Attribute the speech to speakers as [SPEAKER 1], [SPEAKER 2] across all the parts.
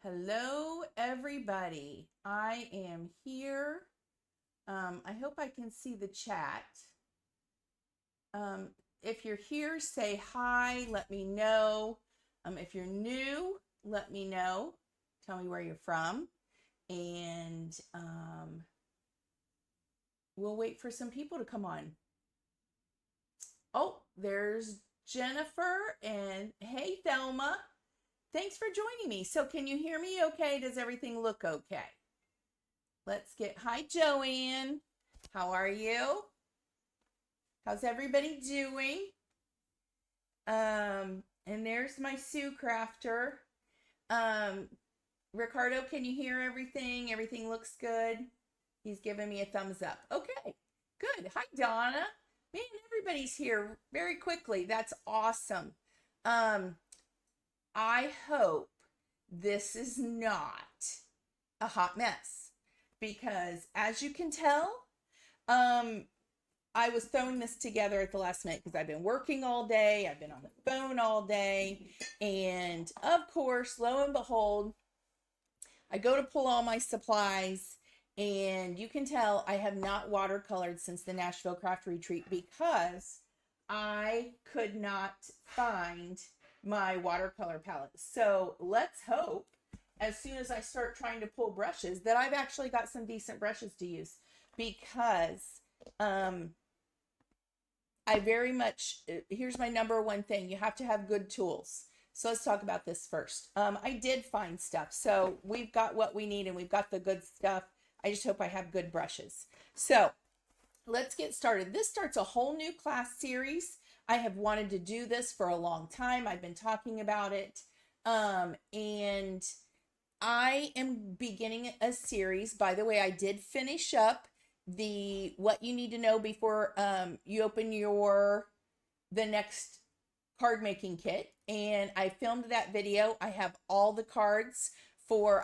[SPEAKER 1] Hello, everybody. I am here. I hope I can see the chat. If you're here, say hi. Let me know. If you're new, let me know. Tell me where you're from. And we'll wait for some people to come on. Oh, there's Jennifer. And hey, Thelma. Thanks for joining me. So can you hear me okay? Does everything look okay? Hi, Joanne. How are you? How's everybody doing? And there's my Sue Crafter. Ricardo, can you hear everything? Everything looks good? He's giving me a thumbs up. Okay, good. Hi, Donna. Man, everybody's here very quickly. That's awesome. I hope this is not a hot mess because as you can tell, I was throwing this together at the last minute because I've been working all day. I've been on the phone all day. And of course, lo and behold, I go to pull all my supplies and you can tell I have not watercolored since the Nashville Craft Retreat because I could not find my watercolor palette. So let's hope as soon as I start trying to pull brushes that I've actually got some decent brushes to use because I very much, here's my number one thing. You have to have good tools. So let's talk about this first. I did find stuff. So we've got what we need and we've got the good stuff. I just hope I have good brushes. So let's get started. This starts a whole new class series. I have wanted to do this for a long time. I've been talking about it. And I am beginning a series. By the way, I did finish up the what you need to know before you open the next card making kit. And I filmed that video. I have all the cards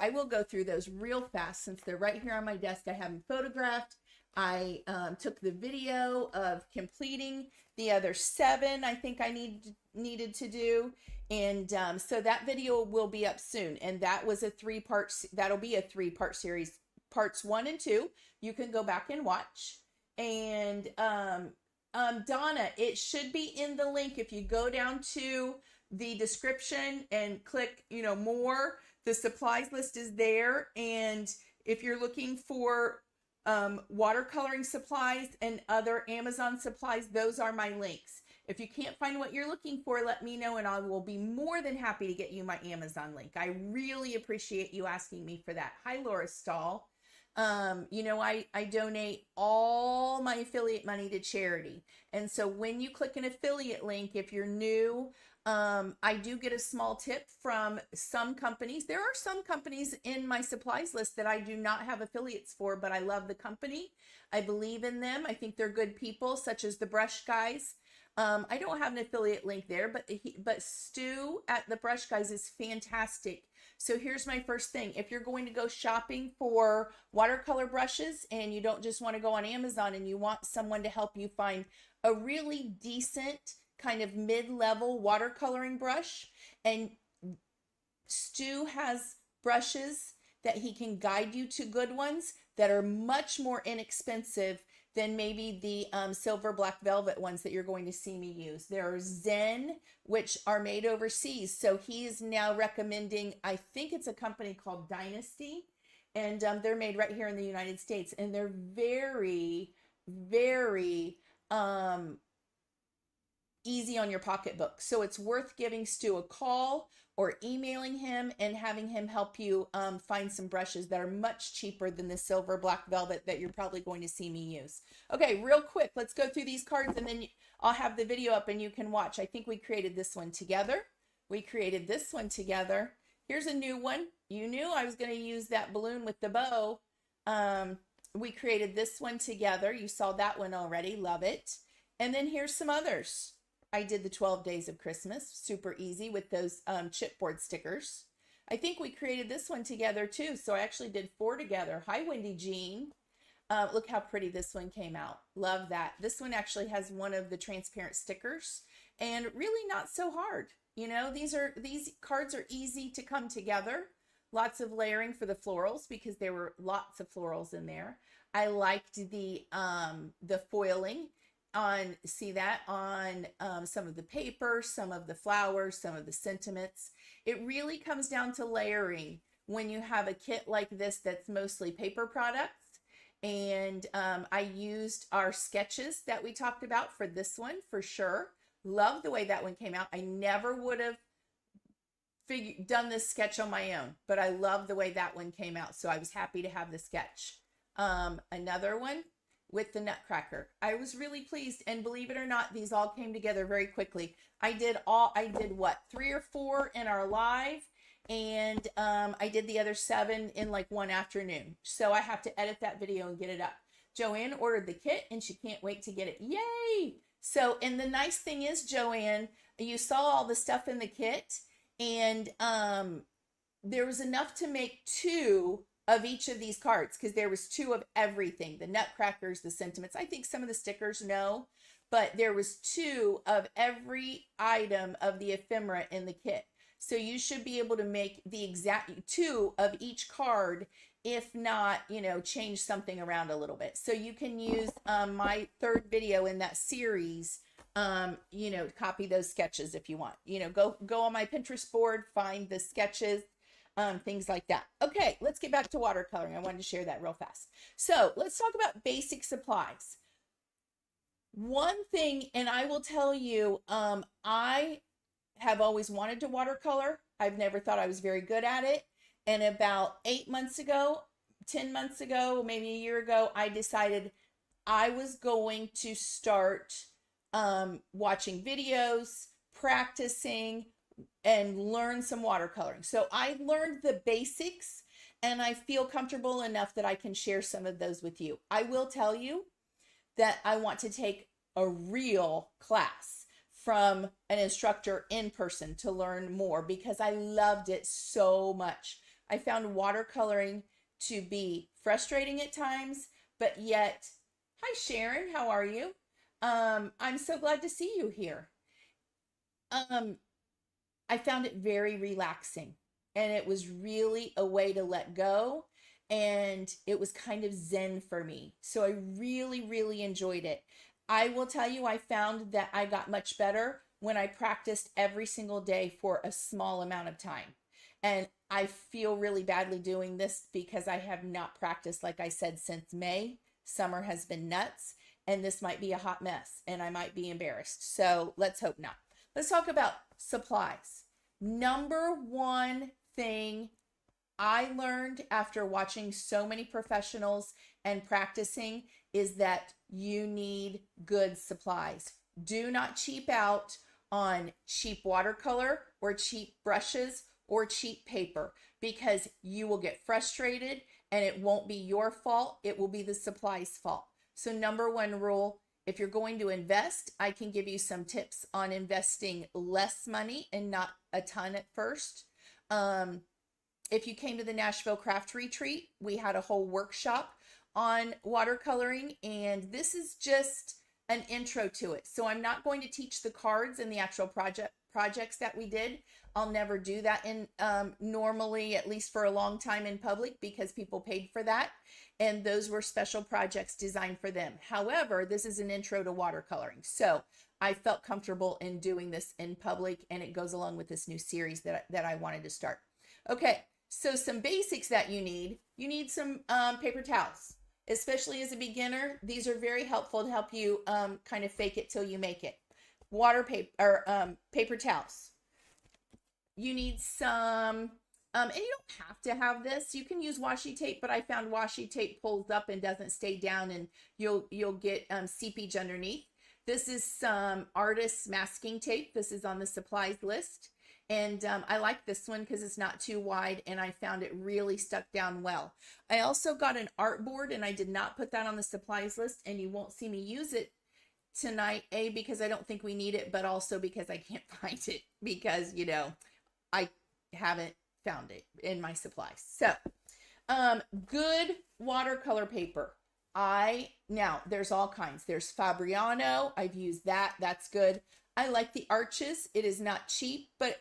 [SPEAKER 1] I will go through those real fast since they're right here on my desk. I have them photographed. I took the video of completing the other 7 I think I needed to do. And so that video will be up soon. And that was that'll be a 3-part series, parts 1 and 2. You can go back and watch. And Donna, it should be in the link. If you go down to the description and click, more, the supplies list is there. And if you're looking for watercoloring supplies and other Amazon supplies, those are my links. If you can't find what you're looking for, let me know and I will be more than happy to get you my Amazon link. I really appreciate you asking me for that. Hi, Laura Stahl. I donate all my affiliate money to charity. And so when you click an affiliate link, if you're new, I do get a small tip from some companies. There are some companies in my supplies list that I do not have affiliates for, but I love the company. I believe in them. I think they're good people, such as the Brush Guys. I don't have an affiliate link there, but Stu at the Brush Guys is fantastic. So here's my first thing. If you're going to go shopping for watercolor brushes and you don't just want to go on Amazon and you want someone to help you find a really decent kind of mid-level watercoloring brush, and Stu has brushes that he can guide you to good ones that are much more inexpensive than maybe the silver black velvet ones that you're going to see me use. There are Zen, which are made overseas. So he is now recommending, I think it's a company called Dynasty, and they're made right here in the United States. And they're very, very easy on your pocketbook. So it's worth giving Stu a call or emailing him and having him help you find some brushes that are much cheaper than the silver black velvet that you're probably going to see me use. Okay, real quick, let's go through these cards and then I'll have the video up and you can watch. I think we created this one together. We created this one together. Here's a new one. You knew I was going to use that balloon with the bow. We created this one together. You saw that one already. Love it. And then here's some others. I did the 12 Days of Christmas, super easy with those chipboard stickers. I think we created this one together too. So I actually did 4 together. Hi, Wendy Jean. Look how pretty this one came out. Love that. This one actually has one of the transparent stickers and really not so hard. These cards are easy to come together. lots of layering for the florals because there were lots of florals in there. I liked the foiling on, see that on some of the paper, some of the flowers, some of the sentiments. It really comes down to layering when you have a kit like this that's mostly paper products. And I used our sketches that we talked about for this one for sure. Love the way that one came out. I never would have done this sketch on my own, but I love the way that one came out. So I was happy to have the sketch. Another one with the Nutcracker. I was really pleased, and believe it or not, these all came together very quickly. I did what, 3 or 4 in our live, and I did the other 7 in like one afternoon. So I have to edit that video and get it up. Joanne ordered the kit and she can't wait to get it. Yay! So, and the nice thing is, Joanne, you saw all the stuff in the kit, and there was enough to make 2 of each of these cards, because there was 2 of everything, the nutcrackers, the sentiments. I think some of the stickers, no, but there was 2 of every item of the ephemera in the kit. So you should be able to make the exact 2 of each card, if not, you know, change something around a little bit. So you can use my 3rd video in that series, you know, copy those sketches if you want. You know, go on my Pinterest board, find the sketches, things like that. Okay, let's get back to watercoloring. I wanted to share that real fast. So let's talk about basic supplies. One thing, and I will tell you, I have always wanted to watercolor. I've never thought I was very good at it. And about 8 months ago, 10 months ago, maybe a year ago, I decided I was going to start watching videos, practicing, and learn some watercoloring. So I learned the basics, and I feel comfortable enough that I can share some of those with you. I will tell you that I want to take a real class from an instructor in person to learn more, because I loved it so much. I found watercoloring to be frustrating at times, but yet, hi Sharon, how are you? I'm so glad to see you here. I found it very relaxing, and it was really a way to let go, and it was kind of zen for me. So I really, really enjoyed it. I will tell you, I found that I got much better when I practiced every single day for a small amount of time. And I feel really badly doing this because I have not practiced, like I said, since May. Summer has been nuts, and this might be a hot mess, and I might be embarrassed. So let's hope not. Let's talk about supplies. Number one thing I learned after watching so many professionals and practicing is that you need good supplies. Do not cheap out on cheap watercolor or cheap brushes or cheap paper, because you will get frustrated and it won't be your fault. It will be the supplies fault. So number one rule, if you're going to invest, I can give you some tips on investing less money and not a ton at first. If you came to the Nashville Craft Retreat, we had a whole workshop on watercoloring, and this is just an intro to it. So I'm not going to teach the cards and the actual projects that we did. I'll never do that in normally, at least for a long time, in public, because people paid for that, and those were special projects designed for them. However, this is an intro to watercoloring, so I felt comfortable in doing this in public, and it goes along with this new series that I wanted to start. Okay, so some basics that you need some paper towels. Especially as a beginner, these are very helpful to help you kind of fake it till you make it. Paper towels. You need some, and you don't have to have this. You can use washi tape, but I found washi tape pulls up and doesn't stay down, and you'll get seepage underneath. This is some artist's masking tape. This is on the supplies list. And I like this one because it's not too wide, and I found it really stuck down well. I also got an art board, and I did not put that on the supplies list, and you won't see me use it tonight, A, because I don't think we need it, but also because I can't find it, because, you know, I haven't found it in my supplies. So, good watercolor paper. Now, there's all kinds. There's Fabriano. I've used that. That's good. I like the Arches. It is not cheap, but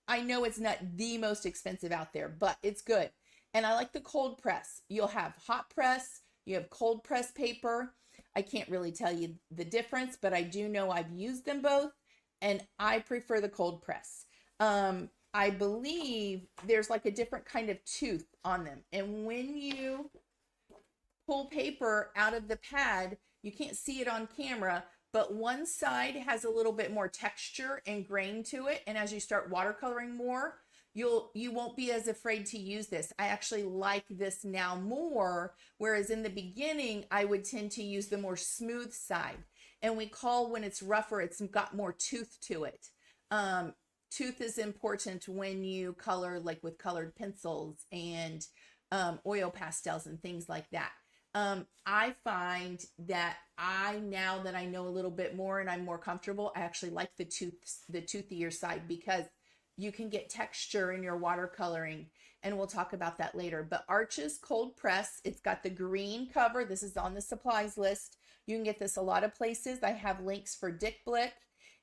[SPEAKER 1] I know it's not the most expensive out there, but it's good. And I like the cold press. You'll have hot press, you have cold press paper. I can't really tell you the difference, but I do know I've used them both, and I prefer the cold press. I believe there's like a different kind of tooth on them. And when you pull paper out of the pad, you can't see it on camera, but one side has a little bit more texture and grain to it. And as you start watercoloring more, you won't be as afraid to use this. I actually like this now more, whereas in the beginning, I would tend to use the more smooth side. And we call when it's rougher, it's got more tooth to it. Tooth is important when you color, like with colored pencils and oil pastels and things like that. I find that now that I know a little bit more and I'm more comfortable, I actually like the toothier side, because you can get texture in your watercoloring, and we'll talk about that later. But Arches Cold Press, it's got the green cover. This is on the supplies list. You can get this a lot of places. I have links for Dick Blick,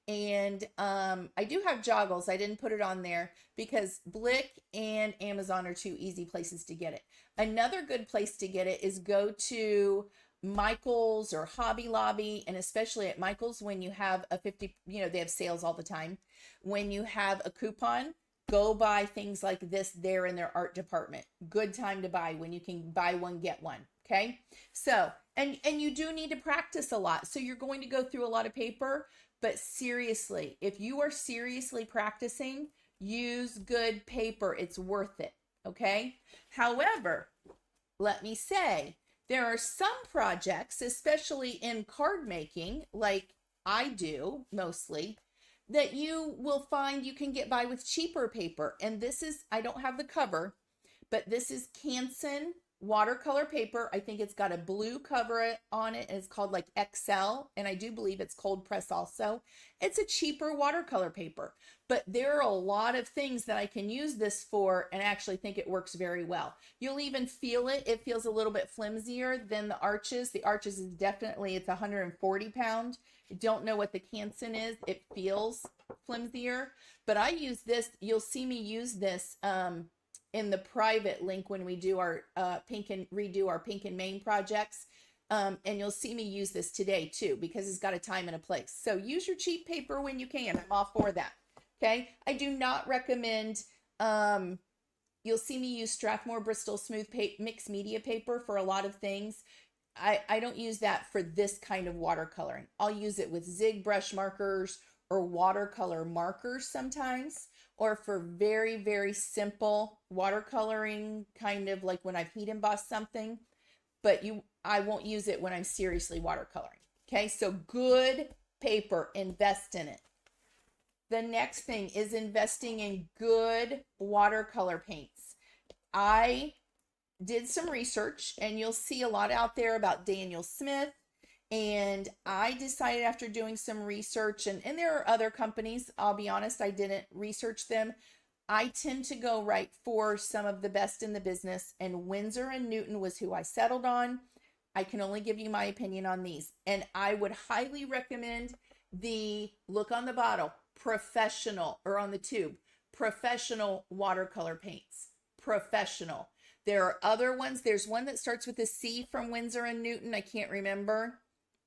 [SPEAKER 1] and I do have Joggles. I didn't put it on there because Blick and Amazon are two easy places to get it. Another good place to get it is go to Michael's or Hobby Lobby, and especially at Michael's when you have a 50, they have sales all the time. When you have a coupon, go buy things like this there in their art department. Good time to buy when you can buy one, get one. Okay. So, and you do need to practice a lot. So you're going to go through a lot of paper, but seriously, if you are seriously practicing, use good paper. It's worth it. Okay. However, let me say, there are some projects, especially in card making, like I do mostly, that you will find you can get by with cheaper paper. And this is, I don't have the cover, but this is Canson watercolor paper. I think it's got a blue cover on it, and it's called like XL, and I do believe it's cold press also. It's a cheaper watercolor paper, but there are a lot of things that I can use this for and actually think it works very well. You'll even feel it. It feels a little bit flimsier than the Arches. The Arches is definitely, it's 140 pound. I don't know what the Canson is. It feels flimsier, but I use this. You'll see me use this in the private link when we do our redo our pink and Maine projects. And you'll see me use this today too, because it's got a time and a place. So use your cheap paper when you can. I'm all for that. Okay. I do not recommend, you'll see me use Strathmore Bristol smooth mixed media paper for a lot of things. I don't use that for this kind of watercoloring. I'll use it with Zig brush markers or watercolor markers sometimes, or for very, very simple watercoloring, kind of like when I've heat embossed something, but I won't use it when I'm seriously watercoloring. Okay, so good paper, invest in it. The next thing is investing in good watercolor paints. I did some research, and you'll see a lot out there about Daniel Smith. And I decided after doing some research, and there are other companies, I'll be honest, I didn't research them. I tend to go right for some of the best in the business, and Winsor & Newton was who I settled on. I can only give you my opinion on these. And I would highly recommend the, look on the bottle, professional, or on the tube, professional watercolor paints. Professional. There are other ones. There's one that starts with a C from Winsor & Newton. I can't remember.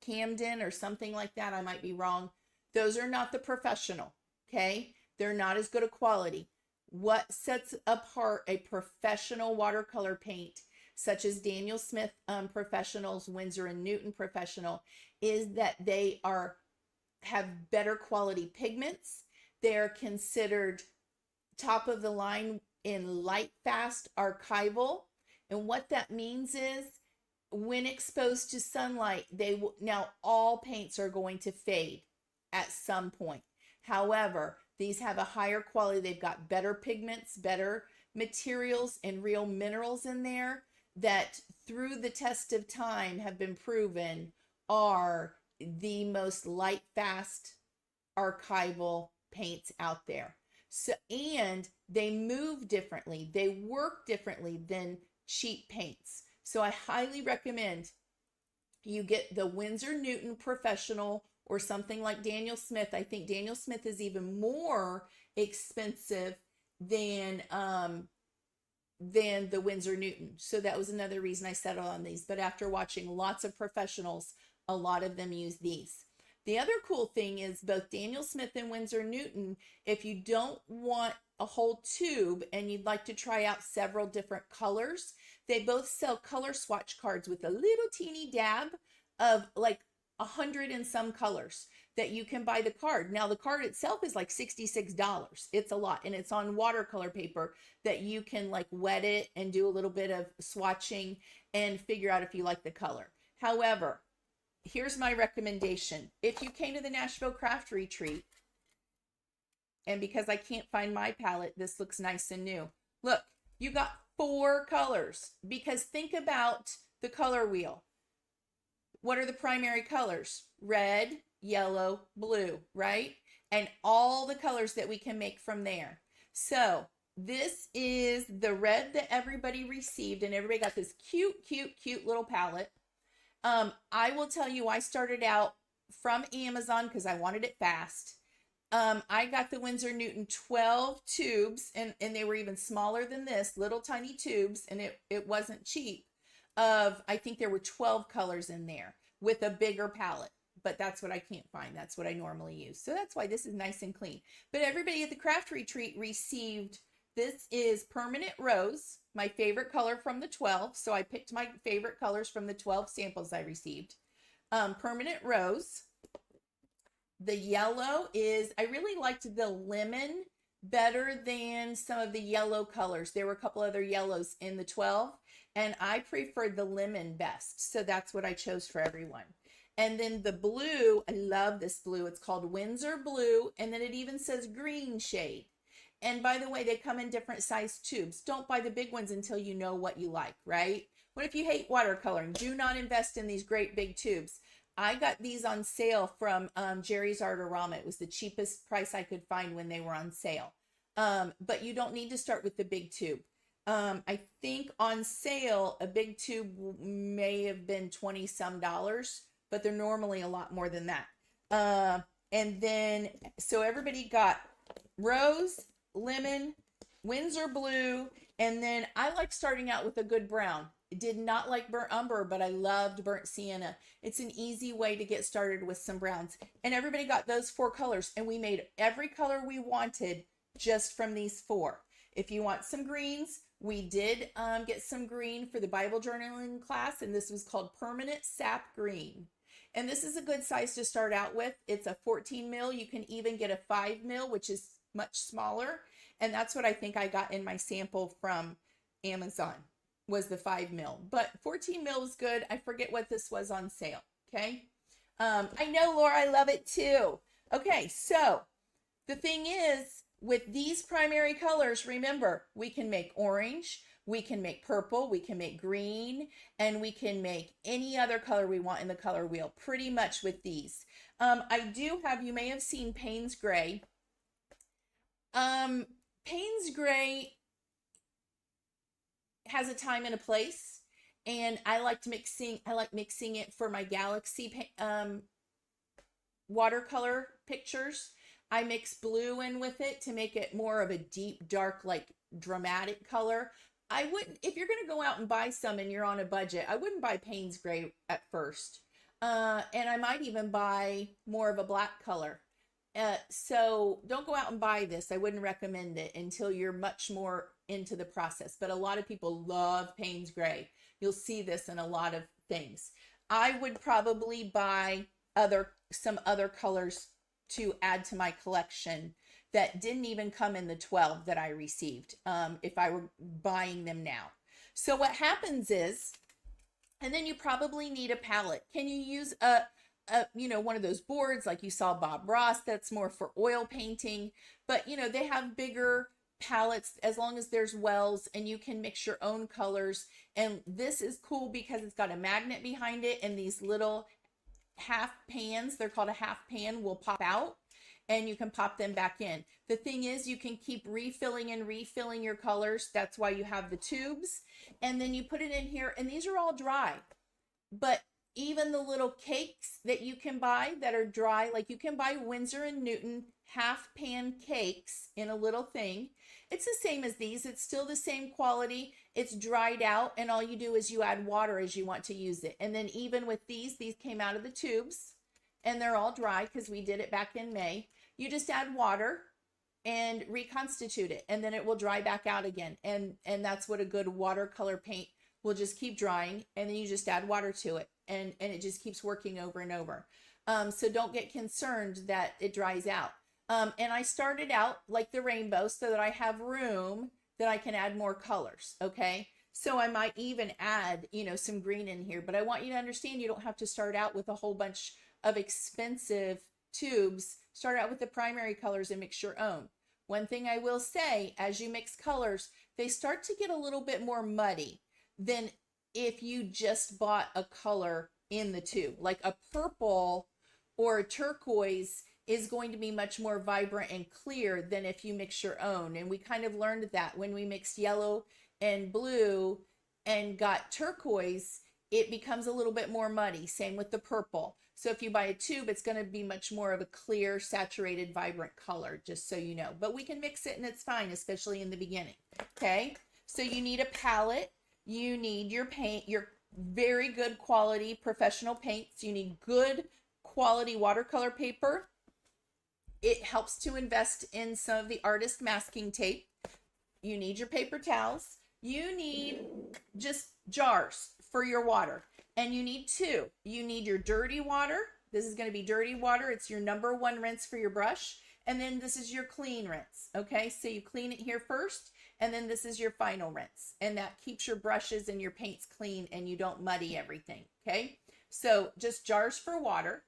[SPEAKER 1] Camden or something like that. I might be wrong. Those are not the professional. Okay. They're not as good a quality. What sets apart a professional watercolor paint, such as Daniel Smith professionals, Winsor & Newton professional, is that they have better quality pigments. They're considered top of the line in light fast archival. And what that means is, when exposed to sunlight, now all paints are going to fade at some point. However, these have a higher quality. They've got better pigments, better materials, and real minerals in there that through the test of time have been proven are the most light fast archival paints out there. So, and they move differently. They work differently than cheap paints. So I highly recommend you get the Winsor & Newton professional, or something like Daniel Smith. I think Daniel Smith is even more expensive than the Winsor Newton. So that was another reason I settled on these. But after watching lots of professionals, a lot of them use these. The other cool thing is both Daniel Smith and Winsor Newton, if you don't want a whole tube and you'd like to try out several different colors, they both sell color swatch cards with a little teeny dab of like 100 and some colors that you can buy the card. Now the card itself is like $66. It's a lot, and it's on watercolor paper that you can like wet it and do a little bit of swatching and figure out if you like the color. However, here's my recommendation. If you came to the Nashville Craft Retreat, and because I can't find my palette, this looks nice and new. Look, you got 4 colors, because think about the color wheel. What are the primary colors? Red, yellow, blue, right? And all the colors that we can make from there. So this is the red that everybody received, and everybody got this cute, cute, cute little palette. I will tell you, I started out from Amazon because I wanted it fast. I got the Winsor Newton 12 tubes, and they were even smaller than this, little tiny tubes, and it wasn't cheap. I think there were 12 colors in there with a bigger palette, but that's what I can't find. That's what I normally use. So that's why this is nice and clean. But everybody at the craft retreat received, this is Permanent Rose, my favorite color from the 12. So I picked my favorite colors from the 12 samples I received. Permanent Rose. The yellow is, I really liked the lemon better than some of the yellow colors. There were a couple other yellows in the 12, and I preferred the lemon best. So that's what I chose for everyone. And then the blue, I love this blue. It's called Winsor Blue, and then it even says green shade. And by the way, they come in different size tubes. Don't buy the big ones until you know what you like, right? What if you hate watercoloring? Do not invest in these great big tubes. I got these on sale from Jerry's Artorama. It was the cheapest price I could find when they were on sale. But you don't need to start with the big tube. I think on sale, a big tube may have been $20 some, but they're normally a lot more than that. And then, so everybody got rose, lemon, Winsor Blue, and then I like starting out with a good brown. Did not like burnt umber, but I loved burnt sienna. It's an easy way to get started with some browns. And everybody got those 4 colors, and we made every color we wanted just from these 4. If you want some greens, we did get some green for the Bible journaling class, and this was called Permanent Sap Green. And this is a good size to start out with. It's a 14 mil. You can even get a 5 mil, which is much smaller. And that's what I think I got in my sample from Amazon, was the 5 mil. But 14 mil is good. I forget what this was on sale. Okay. I know, Laura, I love it too. Okay. So the thing is, with these primary colors, remember, we can make orange, we can make purple, we can make green, and we can make any other color we want in the color wheel, pretty much with these. I do have, you may have seen Payne's Gray. Payne's Gray has a time and a place, and I like mixing it for my Galaxy watercolor pictures. I mix blue in with it to make it more of a deep, dark, like dramatic color. I wouldn't, if you're going to go out and buy some and you're on a budget, I wouldn't buy Payne's Gray at first. And I might even buy more of a black color. So don't go out and buy this. I wouldn't recommend it until you're much more into the process. But a lot of people love Payne's Gray. You'll see this in a lot of things. I would probably buy some other colors to add to my collection that didn't even come in the 12 that I received, if I were buying them now. So what happens is, and then you probably need a palette. Can you use one of those boards like you saw Bob Ross? That's more for oil painting, but they have bigger palettes as long as there's wells, and you can mix your own colors. And this is cool because it's got a magnet behind it, and these little half pans, they're called a half pan, will pop out, and you can pop them back in. The thing is, you can keep refilling and refilling your colors. That's why you have the tubes. And then you put it in here, and these are all dry. But even the little cakes that you can buy that are dry, like you can buy Winsor and Newton half pan cakes in a little thing. It's the same as these. It's still the same quality. It's dried out, and all you do is you add water as you want to use it. And then even with these came out of the tubes and they're all dry because we did it back in May. You just add water and reconstitute it, and then it will dry back out again. And that's what a good watercolor paint will just keep drying, and then you just add water to it, and it just keeps working over and over. So don't get concerned that it dries out. And I started out like the rainbow so that I have room that I can add more colors. Okay. So I might even add, you know, some green in here, but I want you to understand you don't have to start out with a whole bunch of expensive tubes. Start out with the primary colors and mix your own. One thing I will say, as you mix colors, they start to get a little bit more muddy than if you just bought a color in the tube. Like a purple or a turquoise is going to be much more vibrant and clear than if you mix your own. And we kind of learned that when we mixed yellow and blue and got turquoise, it becomes a little bit more muddy. Same with the purple. So if you buy a tube, it's going to be much more of a clear, saturated, vibrant color, just so you know. But we can mix it and it's fine, especially in the beginning. Okay, so you need a palette. You need your paint, your very good quality professional paints. You need good quality watercolor paper. It helps to invest in some of the artist masking tape. You need your paper towels. You need just jars for your water. And you need two. You need your dirty water. This is going to be dirty water. It's your number one rinse for your brush. And then this is your clean rinse. Okay, so you clean it here first, and then this is your final rinse. And that keeps your brushes and your paints clean and you don't muddy everything. Okay, so just jars for water.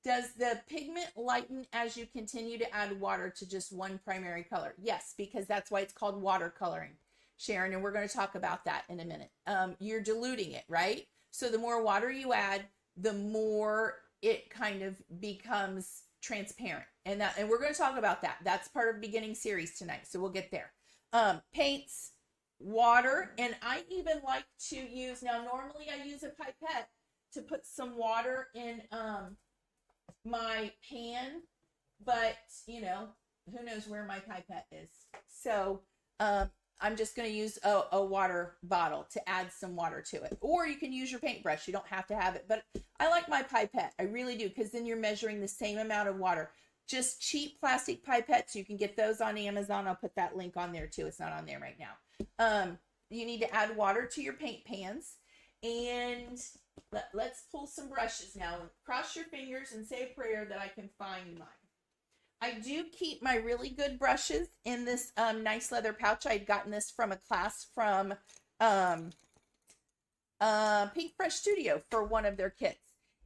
[SPEAKER 1] Does the pigment lighten as you continue to add water to just one primary color? Yes, because that's why it's called watercoloring, Sharon, and we're going to talk about that in a minute. You're diluting it, right? So the more water you add, the more it kind of becomes transparent. And we're going to talk about that. That's part of beginning series tonight, so we'll get there. Paints, water, and I even like to use, now normally I use a pipette to put some water in my pan, but you know, who knows where my pipette is. So I'm just going to use a water bottle to add some water to it. Or you can use your paintbrush. You don't have to have it, but I like my pipette. I really do, because then you're measuring the same amount of water. Just cheap plastic pipettes. You can get those on Amazon. I'll put that link on there too. It's not on there right now. You need to add water to your paint pans. And let's pull some brushes now. Cross your fingers and say a prayer that I can find mine. I do keep my really good brushes in this nice leather pouch. I'd gotten this from a class from Pink Brush Studio for one of their kits.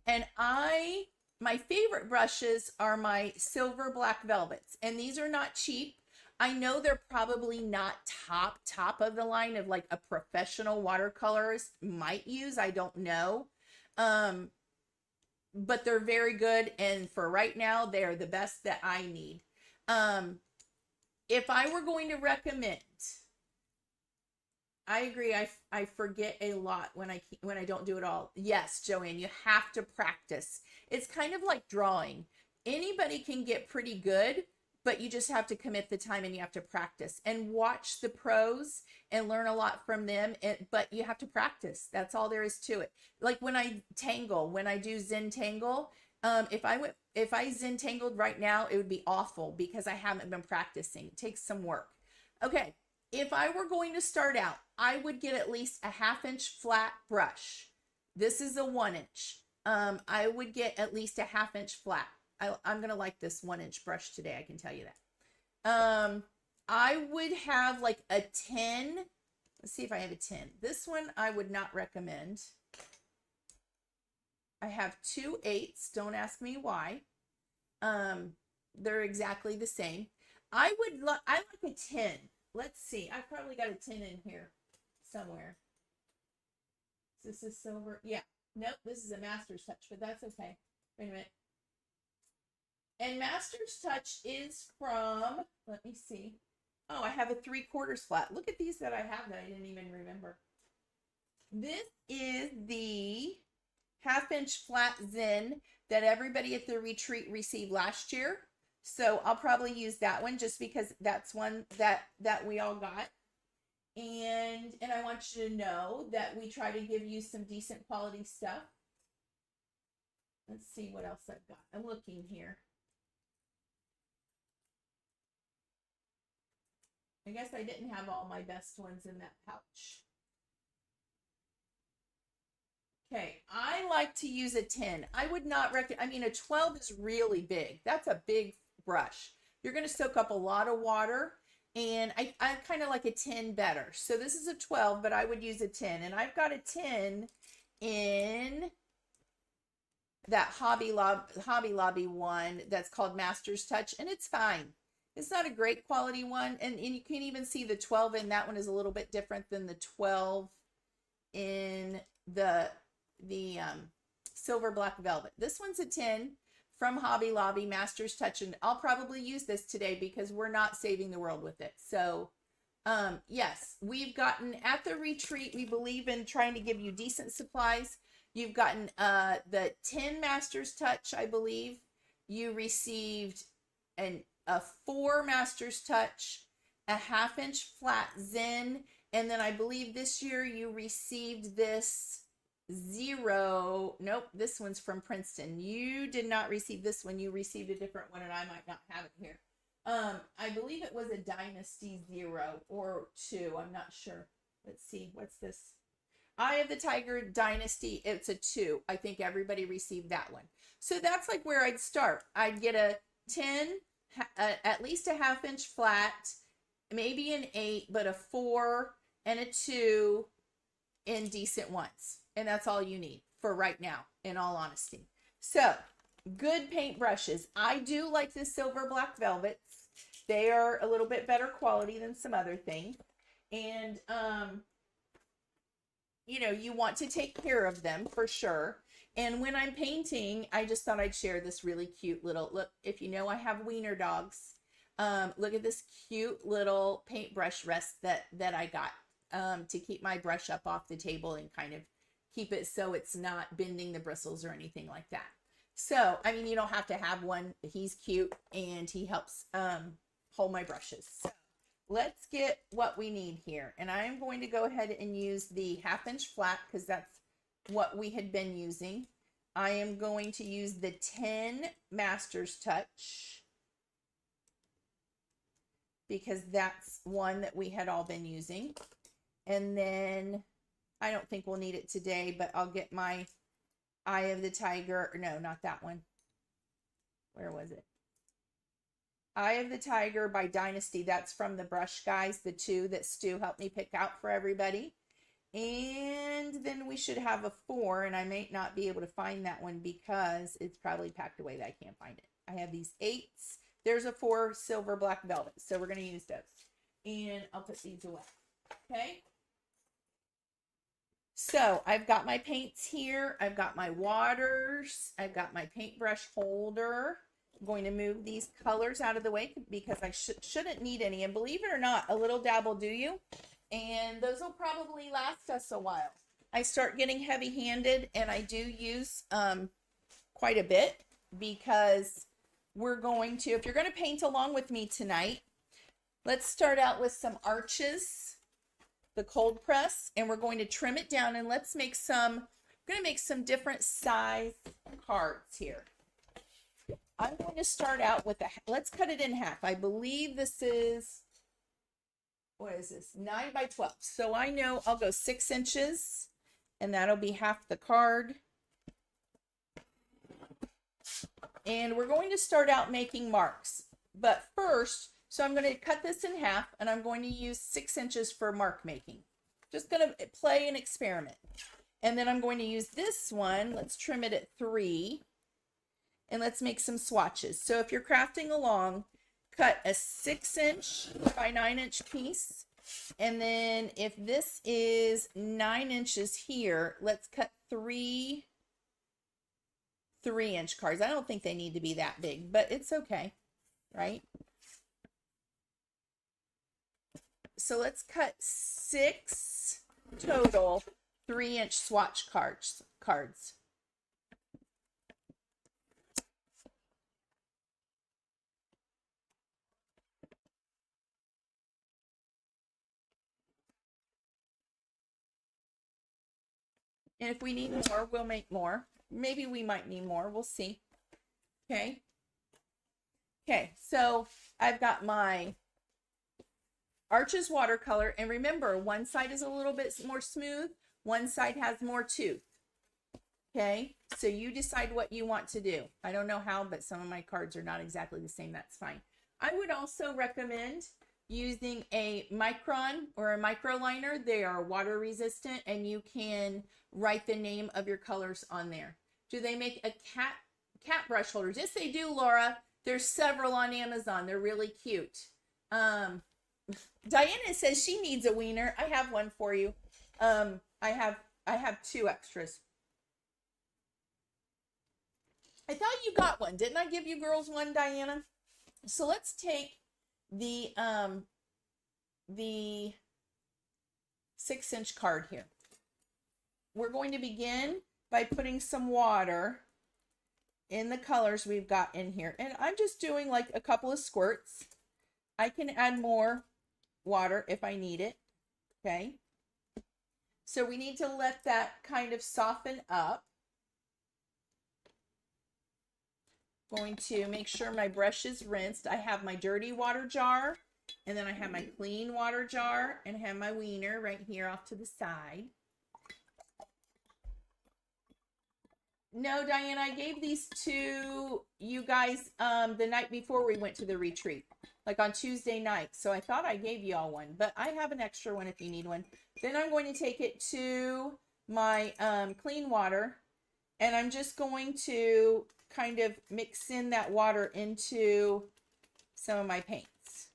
[SPEAKER 1] And my favorite brushes are my silver black velvets. And these are not cheap. I know they're probably not top of the line of like a professional watercolorist might use. I don't know. But they're very good, and for right now they're the best that I need. If I were going to recommend, I agree, I forget a lot when I don't do it all. Yes, Joanne, you have to practice. It's kind of like drawing. Anybody can get pretty good, but you just have to commit the time and you have to practice and watch the pros and learn a lot from them. But you have to practice. That's all there is to it. Like when I do Zentangle, if I Zentangled right now, it would be awful because I haven't been practicing. It takes some work. Okay. If I were going to start out, I would get at least a 1/2 inch flat brush. This is a 1 inch. I would get at least a 1/2 inch flat. I'm going to like this 1 inch brush today. I can tell you that. I would have like a 10. Let's see if I have a 10. This one I would not recommend. I have 2 8s. Don't ask me why. They're exactly the same. I like a 10. Let's see. I've probably got a 10 in here somewhere. This is silver. Yeah. Nope. This is a Master's Touch, but that's okay. Wait a minute. And Master's Touch is from, let me see. Oh, I have a 3/4 flat. Look at these that I have that I didn't even remember. This is the 1/2 inch flat Zen that everybody at the retreat received last year. So I'll probably use that one just because that's one that we all got. And I want you to know that we try to give you some decent quality stuff. Let's see what else I've got. I'm looking here. I guess I didn't have all my best ones in that pouch. Okay, I like to use a 10. I would not recommend, I mean, a 12 is really big. That's a big brush. You're going to soak up a lot of water, and I kind of like a 10 better. So this is a 12, but I would use a 10. And I've got a 10 in that Hobby Lobby one that's called Master's Touch, and it's fine. It's not a great quality one, and you can even see the 12 in that one is a little bit different than the 12 in the Silver Black Velvet. This one's a 10 from Hobby Lobby, Master's Touch, and I'll probably use this today because we're not saving the world with it. So yes, we've gotten at the retreat, we believe in trying to give you decent supplies. You've gotten the 10 Master's Touch, I believe. You received a 4 Master's Touch, a 1/2 inch flat Zen, and then I believe this year you received this 0. Nope, this one's from Princeton. You did not receive this one. You received a different one, and I might not have it here. I believe it was a Dynasty 0 or 2. I'm not sure. Let's see. What's this? Eye of the Tiger Dynasty. It's a 2. I think everybody received that one. So that's like where I'd start. I'd get a 10, at least a 1/2 inch flat, maybe an 8, but a 4 and a 2 in decent ones. And that's all you need for right now, in all honesty. So, good paint brushes. I do like the Silver Black Velvets. They are a little bit better quality than some other things. And, you know, you want to take care of them for sure. And when I'm painting, I just thought I'd share this really cute little, look, if you know I have wiener dogs, look at this cute little paintbrush rest that I got to keep my brush up off the table and kind of keep it so it's not bending the bristles or anything like that. So, I mean, you don't have to have one. He's cute and he helps hold my brushes. So, let's get what we need here. And I am going to go ahead and use the 1/2 inch flat because that's what we had been using. I am going to use the 10 Master's Touch because that's one that we had all been using. And then I don't think we'll need it today, but I'll get my Eye of the Tiger. No, not that one. Where was it? Eye of the Tiger by Dynasty. That's from the Brush Guys, the 2 that Stu helped me pick out for everybody. And then we should have a 4, and I may not be able to find that one because it's probably packed away that I can't find it. I have these 8s. There's a 4 Silver Black Velvet, so we're going to use those. And I'll put these away. Okay? So I've got my paints here. I've got my waters. I've got my paintbrush holder. I'm going to move these colors out of the way because I shouldn't need any. And believe it or not, a little dab will do you. And those will probably last us a while. I start getting heavy-handed, and I do use quite a bit because we're going to, if you're going to paint along with me tonight, let's start out with some arches, the cold press, and we're going to trim it down, and let's make some, I'm going to make some different size cards here. I'm going to start out with let's cut it in half. I believe this is, what is this? 9 by 12. So I know I'll go 6 inches and that'll be half the card. And we're going to start out making marks. But first, so I'm going to cut this in half and I'm going to use 6 inches for mark making. Just going to play and experiment. And then I'm going to use this one. Let's trim it at 3. And let's make some swatches. So if you're crafting along, cut a 6 inch by 9 inch piece. And then if this is 9 inches here, let's cut 3 3-inch cards. I don't think they need to be that big, but it's okay, right? So let's cut 6 total 3-inch swatch cards. And if we need more, we'll make more. Maybe we might need more. We'll see. Okay. Okay, so I've got my Arches watercolor. And remember, one side is a little bit more smooth. One side has more tooth. Okay, so you decide what you want to do. I don't know how, but some of my cards are not exactly the same. That's fine. I would also recommend using a micron or a micro liner. They are water resistant, and you can write the name of your colors on there. Do they make a cat brush holders? Yes, they do, Laura. There's several on Amazon. They're really cute. Diana says she needs a wiener. I have one for you. I have 2 extras. I thought you got one. Didn't I give you girls one, Diana? So let's take the 6-inch card here. We're going to begin by putting some water in the colors we've got in here. And I'm just doing like a couple of squirts. I can add more water if I need it. Okay. So we need to let that kind of soften up. Going to make sure my brush is rinsed. I have my dirty water jar, and then I have my clean water jar, and I have my wiener right here off to the side. No, Diana, I gave these to you guys the night before we went to the retreat, like on Tuesday night. So I thought I gave you all one, but I have an extra one if you need one. Then I'm going to take it to my clean water, and I'm just going to kind of mix in that water into some of my paints.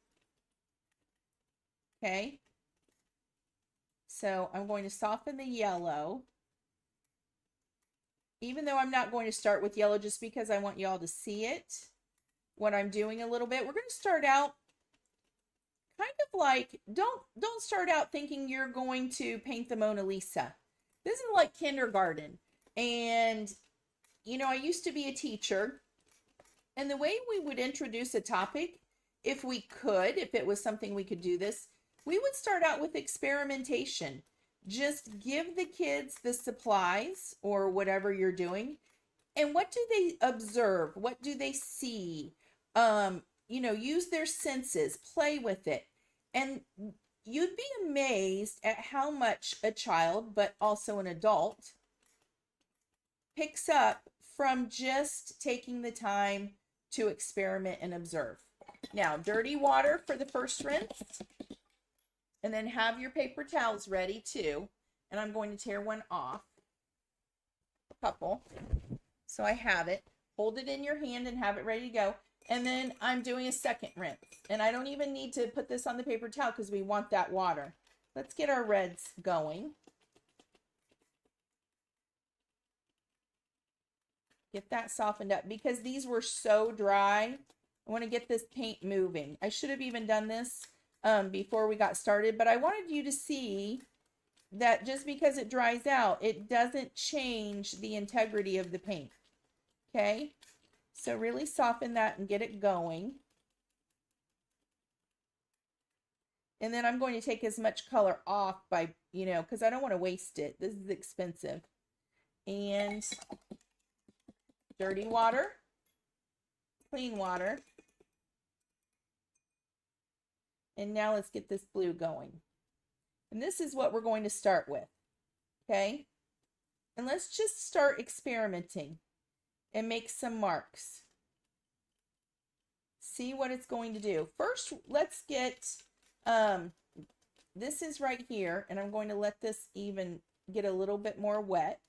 [SPEAKER 1] Okay. So I'm going to soften the yellow. Even though I'm not going to start with yellow just because I want y'all to see it, what I'm doing a little bit. We're going to start out kind of like, don't start out thinking you're going to paint the Mona Lisa. This is like kindergarten. And you know, I used to be a teacher, and the way we would introduce a topic, if we could, if it was something we could do this, we would start out with experimentation. Just give the kids the supplies or whatever you're doing. And what do they observe? What do they see? You know, use their senses, play with it. And you'd be amazed at how much a child, but also an adult, picks up from just taking the time to experiment and observe. Now, dirty water for the first rinse. And then have your paper towels ready too. And I'm going to tear one off. A couple. So I have it. Hold it in your hand and have it ready to go. And then I'm doing a second rinse. And I don't even need to put this on the paper towel because we want that water. Let's get our reds going. Get that softened up because these were so dry. I want to get this paint moving. I should have even done this before we got started, but I wanted you to see that just because it dries out, it doesn't change the integrity of the paint. Okay, so really soften that and get it going. And then I'm going to take as much color off by, you know, because I don't want to waste it. This is expensive. And dirty water, clean water. And now let's get this blue going. And this is what we're going to start with. Okay? And let's just start experimenting and make some marks. See what it's going to do. First, let's get, this is right here, and I'm going to let this even get a little bit more wet.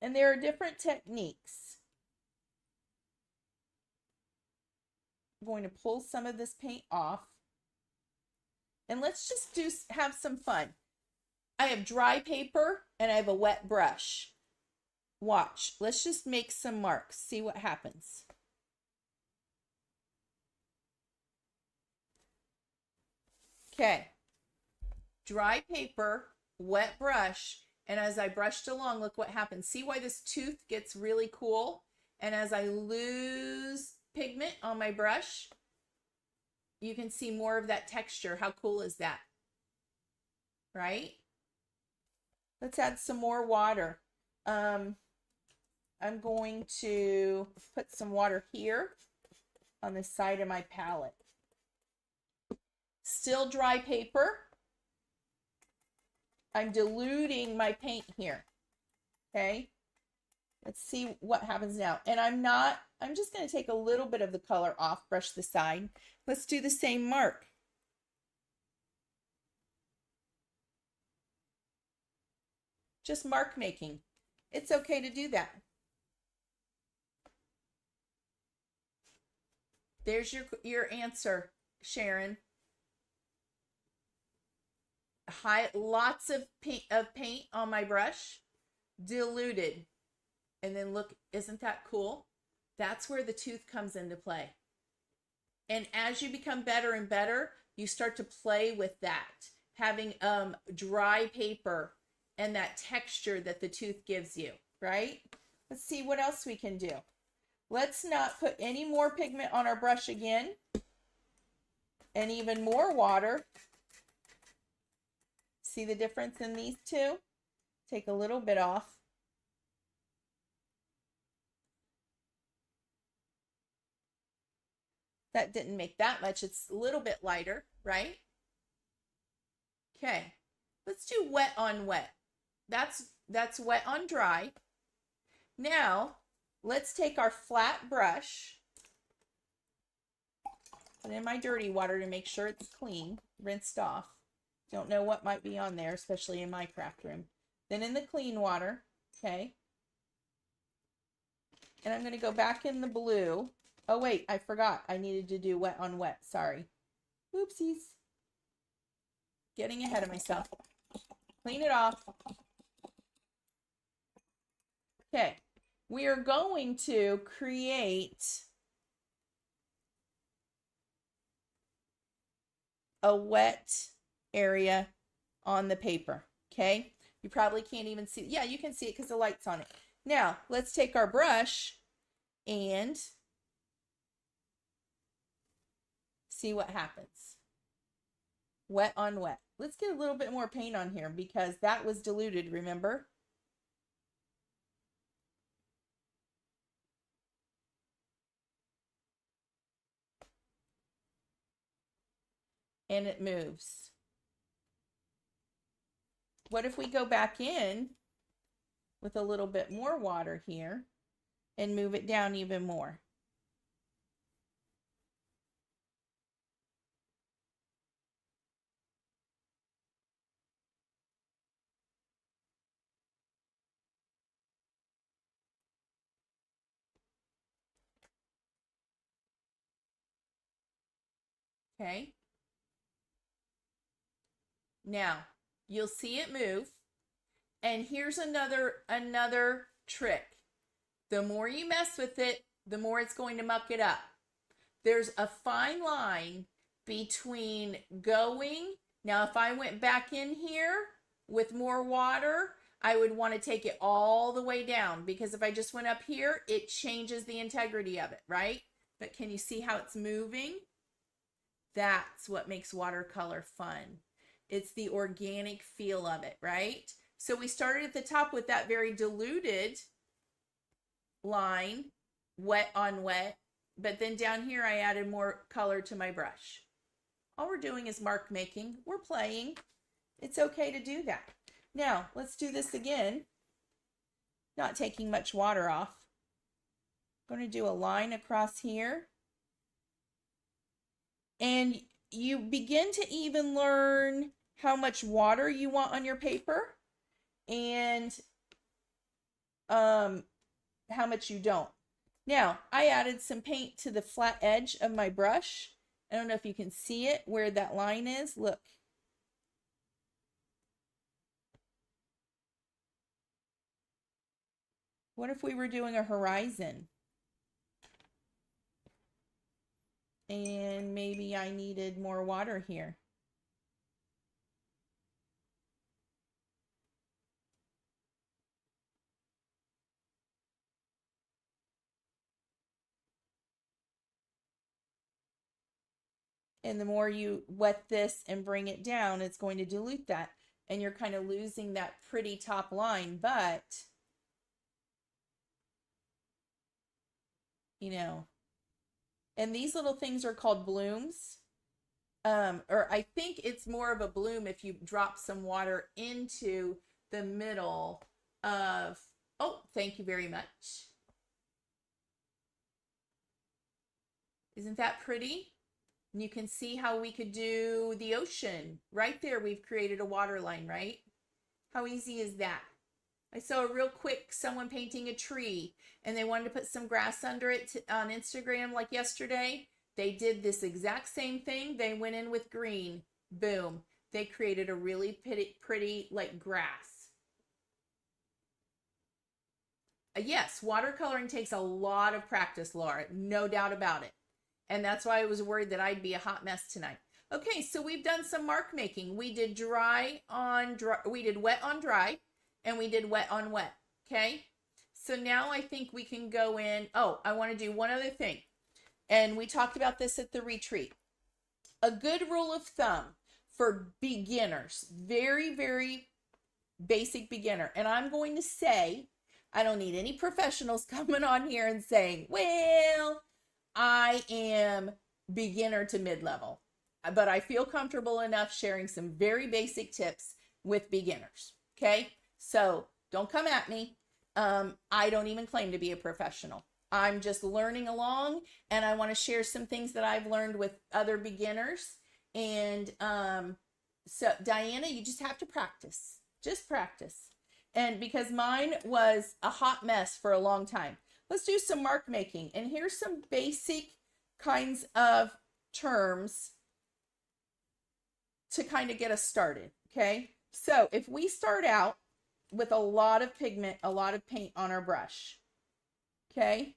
[SPEAKER 1] And there are different techniques. I'm going to pull some of this paint off. And let's just have some fun. I have dry paper and I have a wet brush. Watch. Let's just make some marks. See what happens. Okay. Dry paper, wet brush. And as I brushed along, look what happens. See why this tooth gets really cool? And as I lose pigment on my brush, you can see more of that texture. How cool is that? Right? Let's add some more water. I'm going to put some water here on the side of my palette. Still dry paper. I'm diluting my paint here. Okay. Let's see what happens now. And I'm just going to take a little bit of the color off, brush the side. Let's do the same mark. Just mark making. It's okay to do that. There's your answer, Sharon. Lots of paint on my brush, diluted. And then look, isn't that cool? That's where the tooth comes into play. And as you become better and better, you start to play with that, having dry paper and that texture that the tooth gives you, right? Let's see what else we can do. Let's not put any more pigment on our brush again. And even more water. See the difference in these two? Take a little bit off. That didn't make that much. It's a little bit lighter, right? Okay, let's do wet on wet. That's wet on dry. Now, let's take our flat brush, put in my dirty water to make sure it's clean, rinsed off. Don't know what might be on there, especially in my craft room. Then in the clean water, okay? And I'm going to go back in the blue. Oh, wait, I forgot. I needed to do wet on wet. Sorry. Oopsies. Getting ahead of myself. Clean it off. Okay. We are going to create a wet area on the paper. Okay. You probably can't even see. Yeah, you can see it because the light's on it. Now, let's take our brush and see what happens. Wet on wet. Let's get a little bit more paint on here because that was diluted, remember? And it moves. What if we go back in with a little bit more water here and move it down even more? Okay. Now, you'll see it move. And here's another trick. The more you mess with it, the more it's going to muck it up. There's a fine line between going. Now, if I went back in here with more water, I would want to take it all the way down because if I just went up here, it changes the integrity of it, right? But can you see how it's moving? That's what makes watercolor fun. It's the organic feel of it, right? So we started at the top with that very diluted line, wet on wet, but then down here I added more color to my brush. All we're doing is mark making. We're playing. It's okay to do that. Now, let's do this again. Not taking much water off. I'm going to do a line across here. And you begin to even learn how much water you want on your paper and how much you don't. Now, I added some paint to the flat edge of my brush. I don't know if you can see it where that line is. Look. What if we were doing a horizon? And maybe I needed more water here. And the more you wet this and bring it down, it's going to dilute that. and you're kind of losing that pretty top line, but you know, and these little things are called blooms. Or I think it's more of a bloom if you drop some water into the middle of, oh, thank you very much. Isn't that pretty? And you can see how we could do the ocean. Right there, we've created a water line, right? How easy is that? I saw a real quick someone painting a tree and they wanted to put some grass under it on Instagram like yesterday. They did this exact same thing. They went in with green. Boom. They created a really pretty like grass. Yes, watercoloring takes a lot of practice, Laura. No doubt about it. And that's why I was worried that I'd be a hot mess tonight. Okay, so we've done some mark making. We did dry on dry, we did wet on dry, and we did wet on wet. Okay, so now I think we can go in. Oh, I want to do one other thing. And we talked about this at the retreat. A good rule of thumb for beginners, very, very basic beginner. And I'm going to say, I don't need any professionals coming on here and saying, well, I am beginner to mid-level. But I feel comfortable enough sharing some very basic tips with beginners. Okay, so don't come at me. I don't even claim to be a professional. I'm just learning along, and I want to share some things that I've learned with other beginners. And so Diana, you just have to practice. Just practice. And because mine was a hot mess for a long time. Let's do some mark making. And here's some basic kinds of terms to kind of get us started. Okay. So if we start out with a lot of pigment, a lot of paint on our brush. Okay.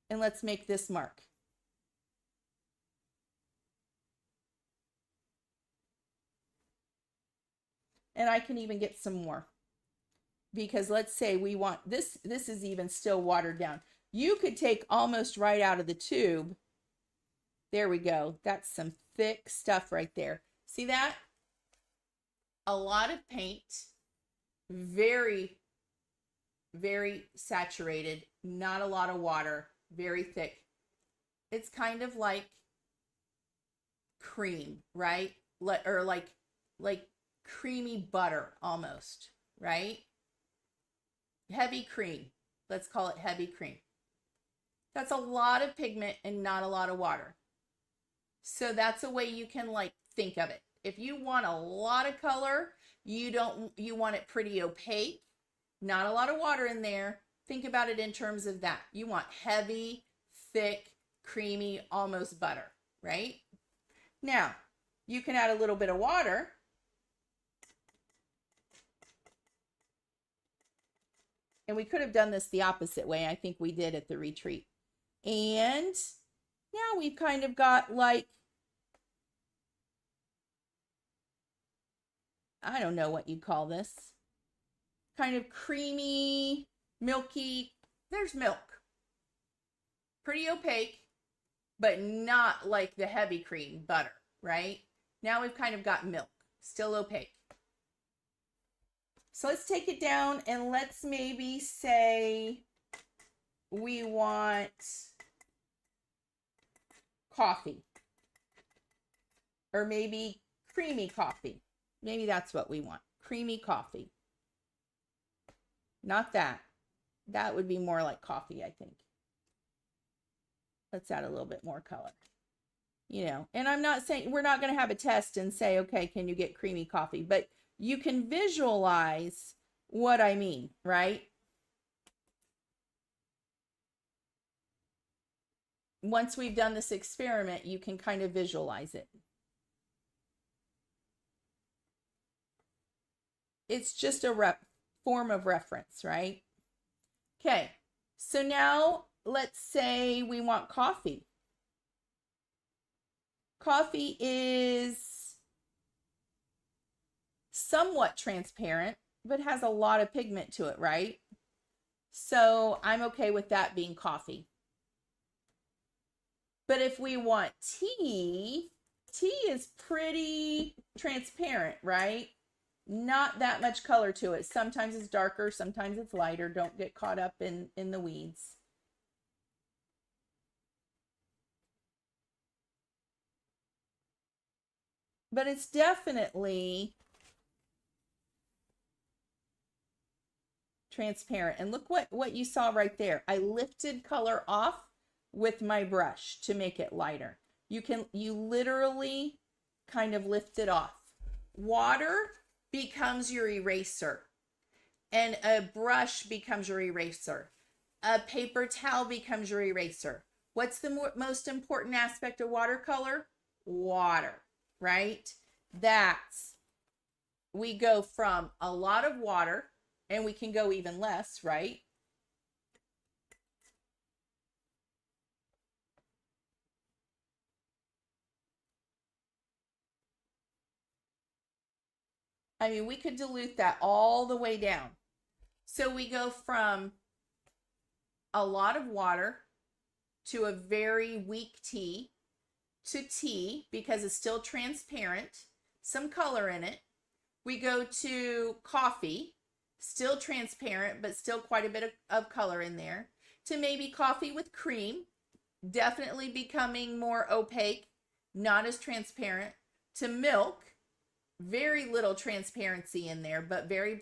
[SPEAKER 1] And let's make this mark. And I can even get some more. Because let's say we want this is even still watered down. You could take almost right out of the tube. There we go. That's some thick stuff right there. See that? A lot of paint, very, very saturated, not a lot of water, very thick. It's kind of like cream, right? Or like creamy butter almost, right? Heavy cream. Let's call it heavy cream. That's a lot of pigment and not a lot of water. So that's a way you can like think of it. If you want a lot of color, you want it pretty opaque, not a lot of water in there. Think about it in terms of that. You want heavy, thick, creamy, almost butter, right? Now, you can add a little bit of water. And we could have done this the opposite way. I think we did at the retreat. And now we've kind of got like, I don't know what you'd call this. Kind of creamy, milky. There's milk. Pretty opaque, but not like the heavy cream butter, right? Now we've kind of got milk, still opaque. So let's take it down and let's maybe say we want coffee. Or maybe creamy coffee. Maybe that's what we want. Creamy coffee. Not that. That would be more like coffee, I think. Let's add a little bit more color. You know, and I'm not saying, we're not going to have a test and say, okay, can you get creamy coffee? But you can visualize what I mean, right? Once we've done this experiment, you can kind of visualize it. It's just a form of reference, right? Okay, so now let's say we want coffee. Coffee is somewhat transparent, but has a lot of pigment to it, right? So I'm okay with that being coffee. But if we want tea, tea is pretty transparent, right? Not that much color to it. Sometimes it's darker, sometimes it's lighter. Don't get caught up in the weeds. But it's definitely transparent. And look what you saw right there. I lifted color off with my brush to make it lighter. You literally kind of lift it off. Water becomes your eraser, and a brush becomes your eraser. A paper towel becomes your eraser. What's the most important aspect of watercolor? Water, right? We go from a lot of water, and we can go even less, right? I mean, we could dilute that all the way down. So we go from a lot of water to a very weak tea to tea because it's still transparent, some color in it. We go to coffee, still transparent, but still quite a bit of color in there, to maybe coffee with cream, definitely becoming more opaque, not as transparent, to milk, very little transparency in there, but very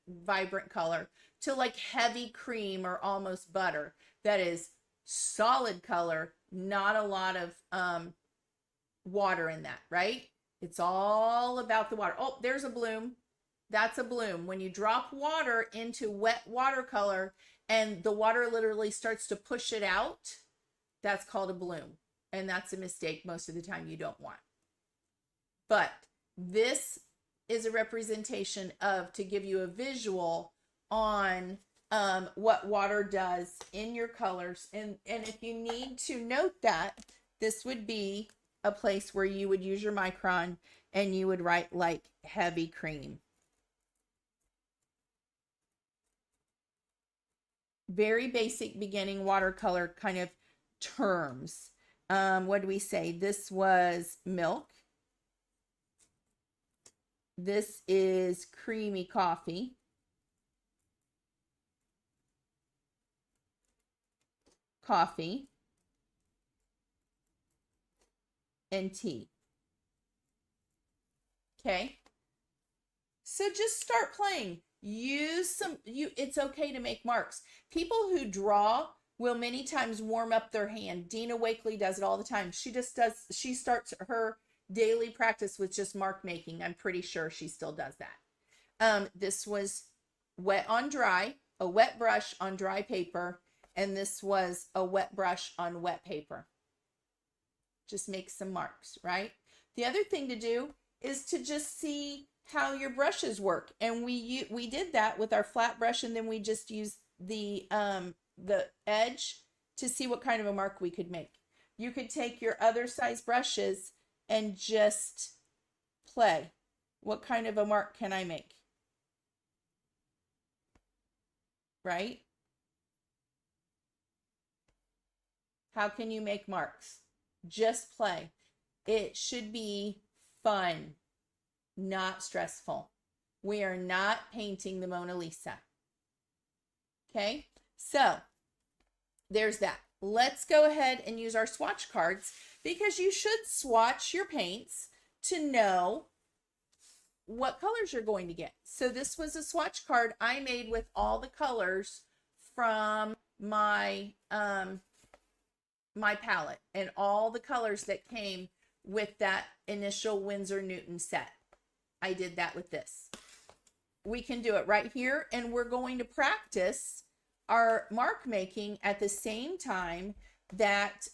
[SPEAKER 1] vibrant color, to like heavy cream or almost butter. That is solid color, not a lot of water in that, right? It's all about the water. Oh, there's a bloom. That's a bloom. When you drop water into wet watercolor and the water literally starts to push it out, that's called a bloom. And that's a mistake most of the time you don't want. But this is a representation of, to give you a visual on what water does in your colors. And if you need to note that, this would be a place where you would use your micron and you would write like heavy cream. Very basic beginning watercolor kind of terms. What do we say? This was milk. This is creamy coffee. Coffee. And tea. Okay. So just start playing. It's okay to make marks. People who draw will many times warm up their hand. Dina Wakely does it all the time. She starts her daily practice with just mark making. I'm pretty sure she still does that. This was wet on dry, a wet brush on dry paper, and this was a wet brush on wet paper. Just make some marks, right? The other thing to do is to just see how your brushes work. And we did that with our flat brush, and then we just used the edge to see what kind of a mark we could make. You could take your other size brushes and just play. What kind of a mark can I make? Right? How can you make marks? Just play. It should be fun, not stressful. We are not painting the Mona Lisa. Okay, so there's that. Let's go ahead and use our swatch cards, because you should swatch your paints to know what colors you're going to get. So this was a swatch card I made with all the colors from my my palette and all the colors that came with that initial Winsor Newton set. I did that with this. We can do it right here, and we're going to practice our mark making at the same time that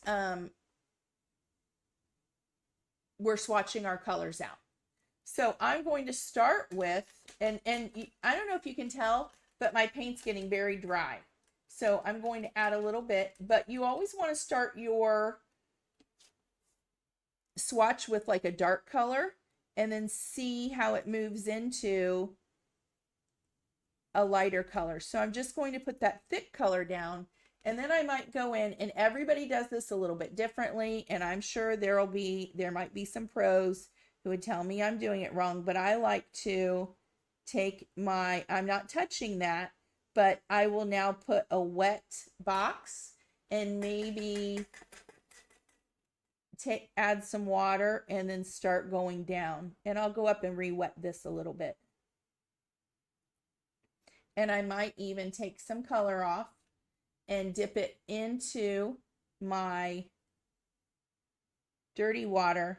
[SPEAKER 1] we're swatching our colors out. So I'm going to start with, and I don't know if you can tell, but my paint's getting very dry. So I'm going to add a little bit, but you always want to start your swatch with like a dark color and then see how it moves into a lighter color. So I'm just going to put that thick color down, and then I might go in, and everybody does this a little bit differently, and I'm sure there might be some pros who would tell me I'm doing it wrong, but I like to take my, I'm not touching that, but I will now put a wet box and maybe add some water and then start going down. And I'll go up and re-wet this a little bit. And I might even take some color off and dip it into my dirty water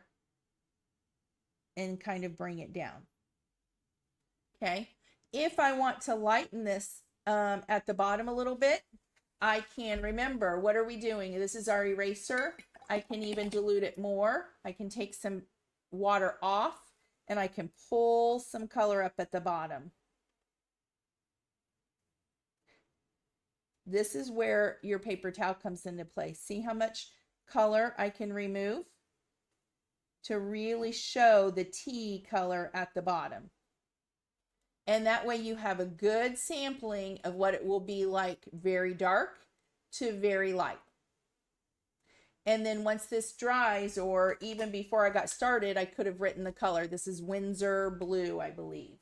[SPEAKER 1] and kind of bring it down. Okay. If I want to lighten this at the bottom a little bit, I can, remember, what are we doing? This is our eraser. I can even dilute it more. I can take some water off and I can pull some color up at the bottom. This is where your paper towel comes into play. See how much color I can remove to really show the tea color at the bottom. And that way you have a good sampling of what it will be like very dark to very light. And then once this dries, or even before I got started, I could have written the color. This is Windsor Blue, I believe.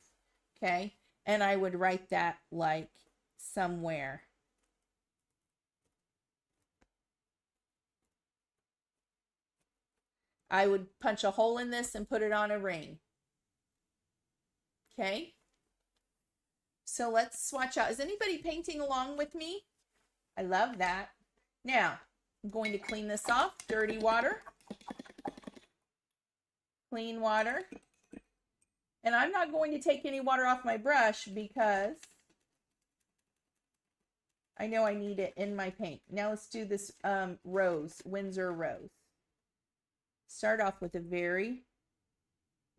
[SPEAKER 1] Okay. And I would write that like somewhere. I would punch a hole in this and put it on a ring. Okay. So let's swatch out. Is anybody painting along with me? I love that. Now, I'm going to clean this off. Dirty water. Clean water. And I'm not going to take any water off my brush because I know I need it in my paint. Now let's do this rose, Windsor Rose. Start off with a very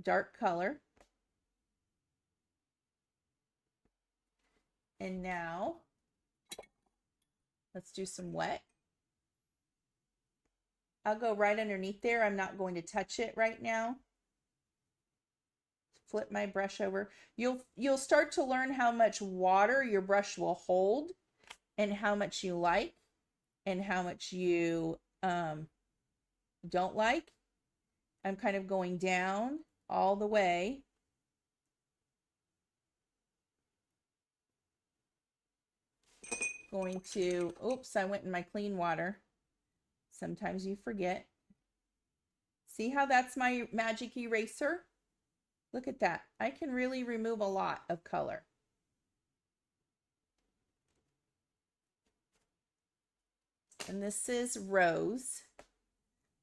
[SPEAKER 1] dark color. And now let's do some wet. I'll go right underneath there. I'm not going to touch it right now. Flip my brush over. You'll start to learn how much water your brush will hold and how much you like and how much you don't like. I'm kind of going down all the way. Going to, oops, I went in my clean water. Sometimes you forget. See how that's my magic eraser? Look at that. I can really remove a lot of color. And this is Rose.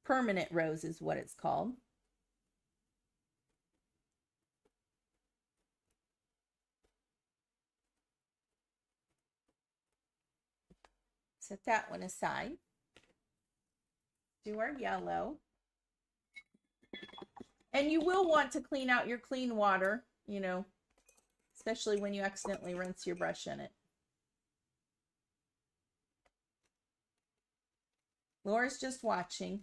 [SPEAKER 1] Permanent Rose is what it's called. Set that one aside. Do our yellow. And you will want to clean out your clean water, you know, especially when you accidentally rinse your brush in it. Laura's just watching.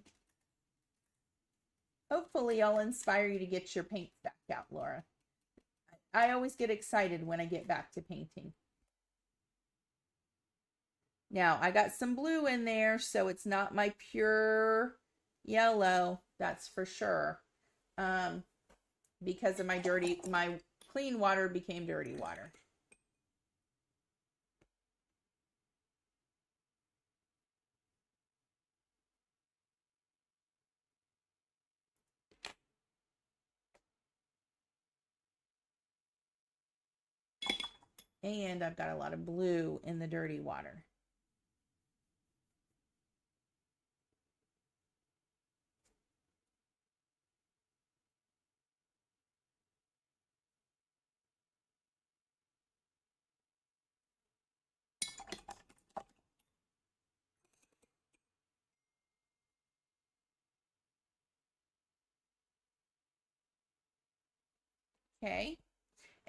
[SPEAKER 1] Hopefully I'll inspire you to get your paints back out, Laura. I always get excited when I get back to painting. Now I got some blue in there, so it's not my pure yellow, that's for sure. Because of my clean water became dirty water. And I've got a lot of blue in the dirty water. Okay.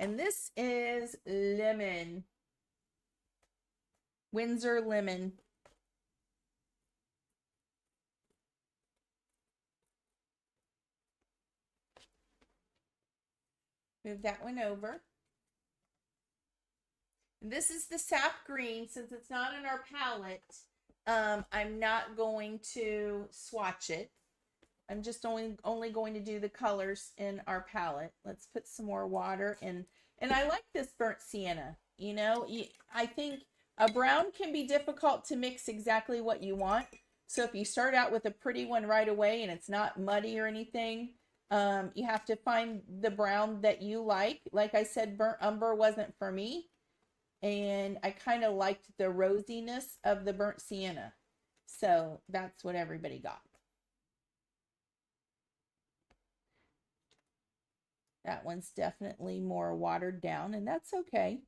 [SPEAKER 1] And this is Lemon. Windsor Lemon. Move that one over. And this is the sap green. Since it's not in our palette, I'm not going to swatch it. I'm just only going to do the colors in our palette. Let's put some more water and And I like this burnt sienna. You know, I think a brown can be difficult to mix exactly what you want. So if you start out with a pretty one right away and it's not muddy or anything, you have to find the brown that you like. Like I said, burnt umber wasn't for me. And I kind of liked the rosiness of the burnt sienna. So that's what everybody got. That one's definitely more watered down, and that's okay.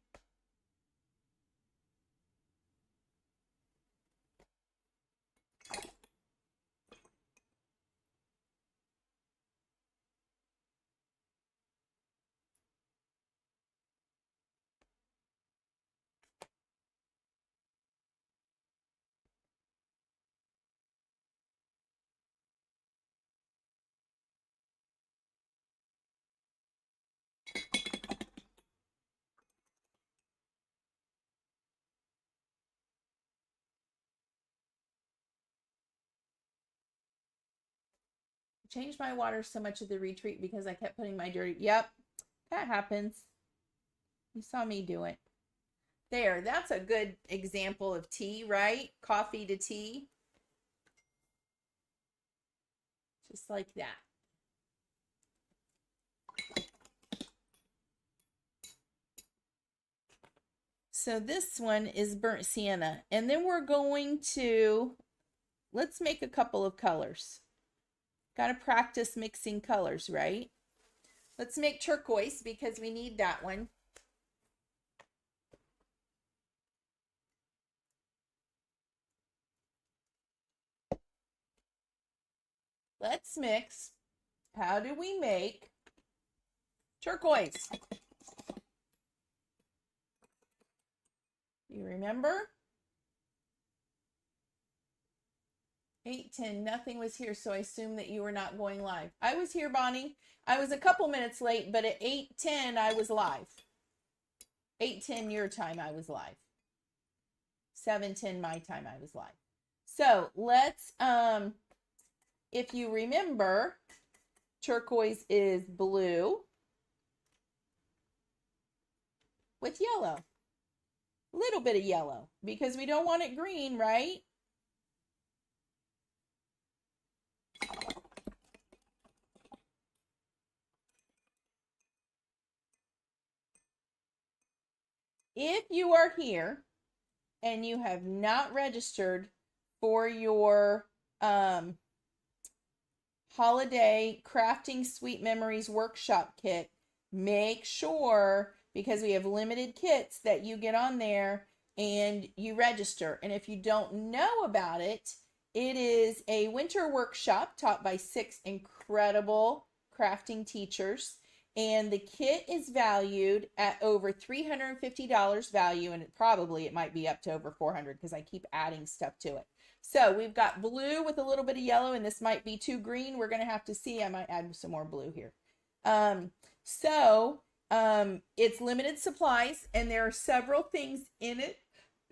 [SPEAKER 1] Changed my water so much at the retreat because I kept putting my dirty. Yep, that happens. You saw me do it. There, that's a good example of tea, right? Coffee to tea. Just like that. So this one is burnt sienna. And then we're going to, let's make a couple of colors. Got to practice mixing colors, right? Let's make turquoise because we need that one. Let's mix. How do we make turquoise? You remember? 8:10, nothing was here, so I assume that you were not going live. I was here, Bonnie. I was a couple minutes late, but at 8:10, I was live. 8:10 your time, I was live. 7:10 my time, I was live. So let's, if you remember, turquoise is blue with yellow. A little bit of yellow because we don't want it green, right? If you are here and you have not registered for your holiday crafting sweet memories workshop kit, make sure, because we have limited kits, that you get on there and you register. And if you don't know about it, it is a winter workshop taught by 6 incredible crafting teachers. And the kit is valued at over $350 value, and it might be up to over $400 because I keep adding stuff to it. So we've got blue with a little bit of yellow, and this might be too green. We're going to have to see. I might add some more blue here. It's limited supplies, and there are several things in it.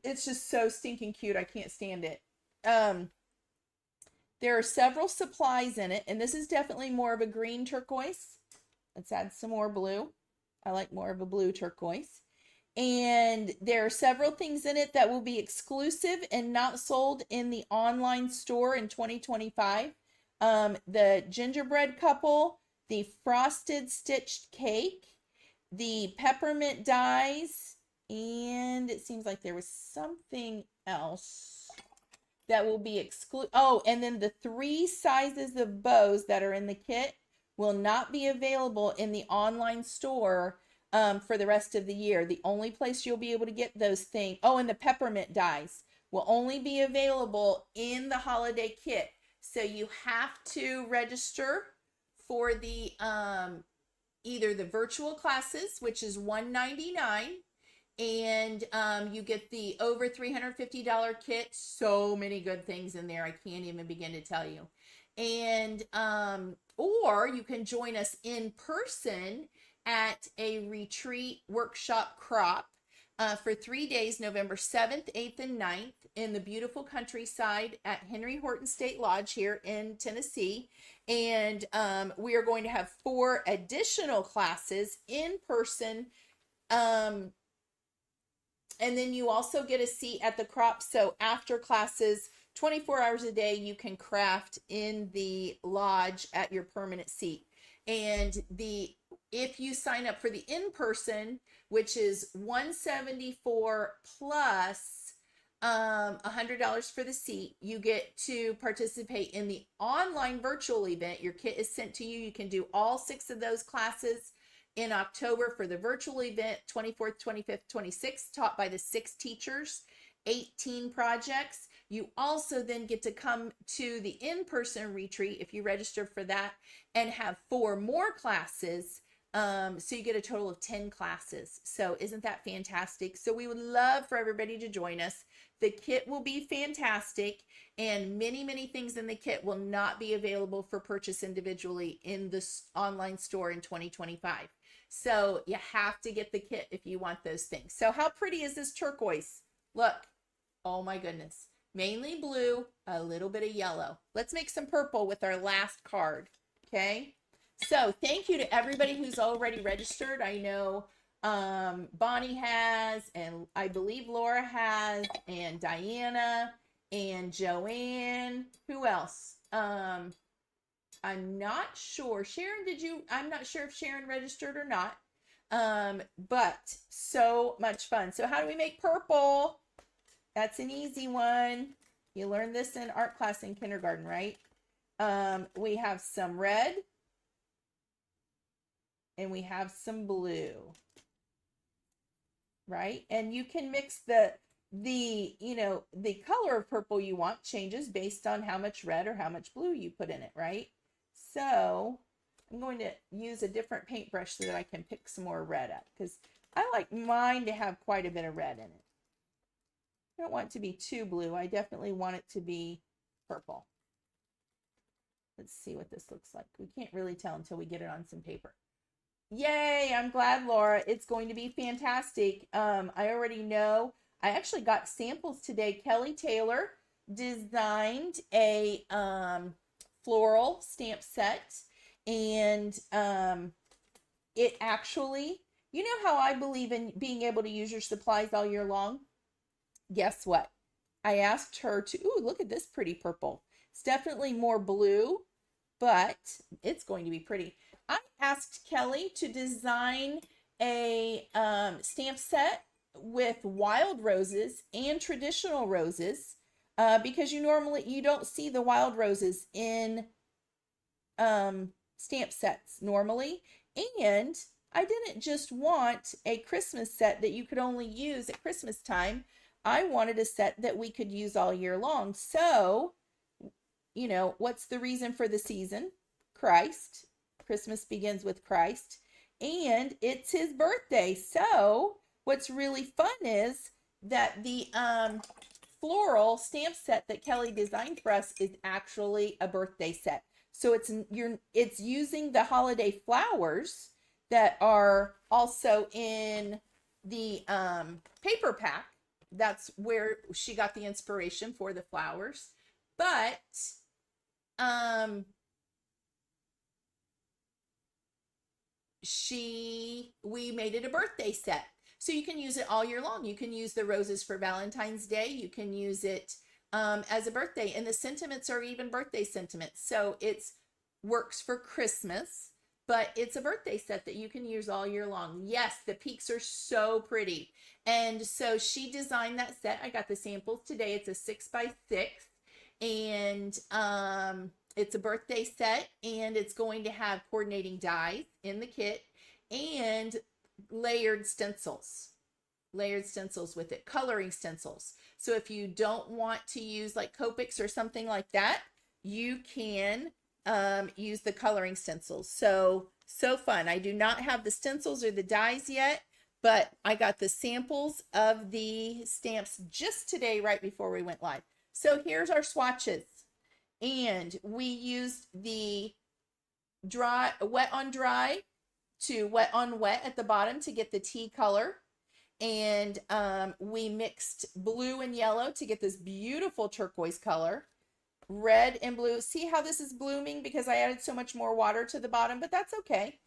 [SPEAKER 1] It's just so stinking cute. I can't stand it. There are several supplies in it, and this is definitely more of a green turquoise. Let's add some more blue. I like more of a blue turquoise. And there are several things in it that will be exclusive and not sold in the online store in 2025. The gingerbread couple, the frosted stitched cake, the peppermint dies, and it seems like there was something else that will be exclusive. Oh, and then the 3 sizes of bows that are in the kit will not be available in the online store for the rest of the year. The only place you'll be able to get those things, oh, and the peppermint dies will only be available in the holiday kit. So you have to register for the either the virtual classes, which is $199, and you get the over $350 kit. So many good things in there, I can't even begin to tell you. And or you can join us in person at a retreat workshop crop for 3 days, November 7th, 8th, and 9th in the beautiful countryside at Henry Horton State Lodge here in Tennessee. And we are going to have 4 additional classes in person And then you also get a seat at the crop. So after classes, 24 hours a day, you can craft in the lodge at your permanent seat. And if you sign up for the in-person, which is $174 plus $100 for the seat, you get to participate in the online virtual event. Your kit is sent to you. You can do all 6 of those classes in October for the virtual event, 24th, 25th, 26th, taught by the 6 teachers, 18 projects. You also then get to come to the in-person retreat if you register for that and have 4 more classes. So you get a total of 10 classes. So isn't that fantastic? So we would love for everybody to join us. The kit will be fantastic, and many, many things in the kit will not be available for purchase individually in the online store in 2025. So you have to get the kit if you want those things. So how pretty is this turquoise? Look, oh my goodness. Mainly blue, a little bit of yellow. Let's make some purple with our last card, okay? So thank you to everybody who's already registered. I know Bonnie has, and I believe Laura has, and Diana, and Joanne. Who else? I'm not sure. Sharon, did you? I'm not sure if Sharon registered or not. But so much fun. So how do we make purple? That's an easy one. You learned this in art class in kindergarten, right? We have some red and we have some blue, right? And you can mix the color of purple you want changes based on how much red or how much blue you put in it, right? So I'm going to use a different paintbrush so that I can pick some more red up, because I like mine to have quite a bit of red in it. I don't want it to be too blue. I definitely want it to be purple. Let's see what this looks like. We can't really tell until we get it on some paper. Yay, I'm glad, Laura. It's going to be fantastic. I already know. I actually got samples today. Kelly Taylor designed a floral stamp set, and it actually, you know how I believe in being able to use your supplies all year long? Guess what? I asked her to, ooh, look at this pretty purple. It's definitely more blue, but it's going to be pretty. I asked Kelly to design a stamp set with wild roses and traditional roses, because you don't see the wild roses in stamp sets normally. And I didn't just want a Christmas set that you could only use at Christmas time. I wanted a set that we could use all year long. So, what's the reason for the season? Christ. Christmas begins with Christ, and it's his birthday. So what's really fun is that the floral stamp set that Kelly designed for us is actually a birthday set. So it's using the holiday flowers that are also in the paper pack. That's where she got the inspiration for the flowers. But we made it a birthday set. So you can use it all year long. You can use the roses for Valentine's Day. You can use it as a birthday. And the sentiments are even birthday sentiments. So it's works for Christmas, but it's a birthday set that you can use all year long. Yes, the peaks are so pretty. And so she designed that set. I got the samples today. It's a 6x6. And it's a birthday set, and it's going to have coordinating dies in the kit and layered stencils with it, coloring stencils. So if you don't want to use like Copics or something like that, you can use the coloring stencils. So fun. I do not have the stencils or the dies yet, but I got the samples of the stamps just today, right before we went live. So here's our swatches. And we used the wet on dry to wet on wet at the bottom to get the tea color. And we mixed blue and yellow to get this beautiful turquoise color. Red and blue. See how this is blooming because I added so much more water to the bottom, but that's okay.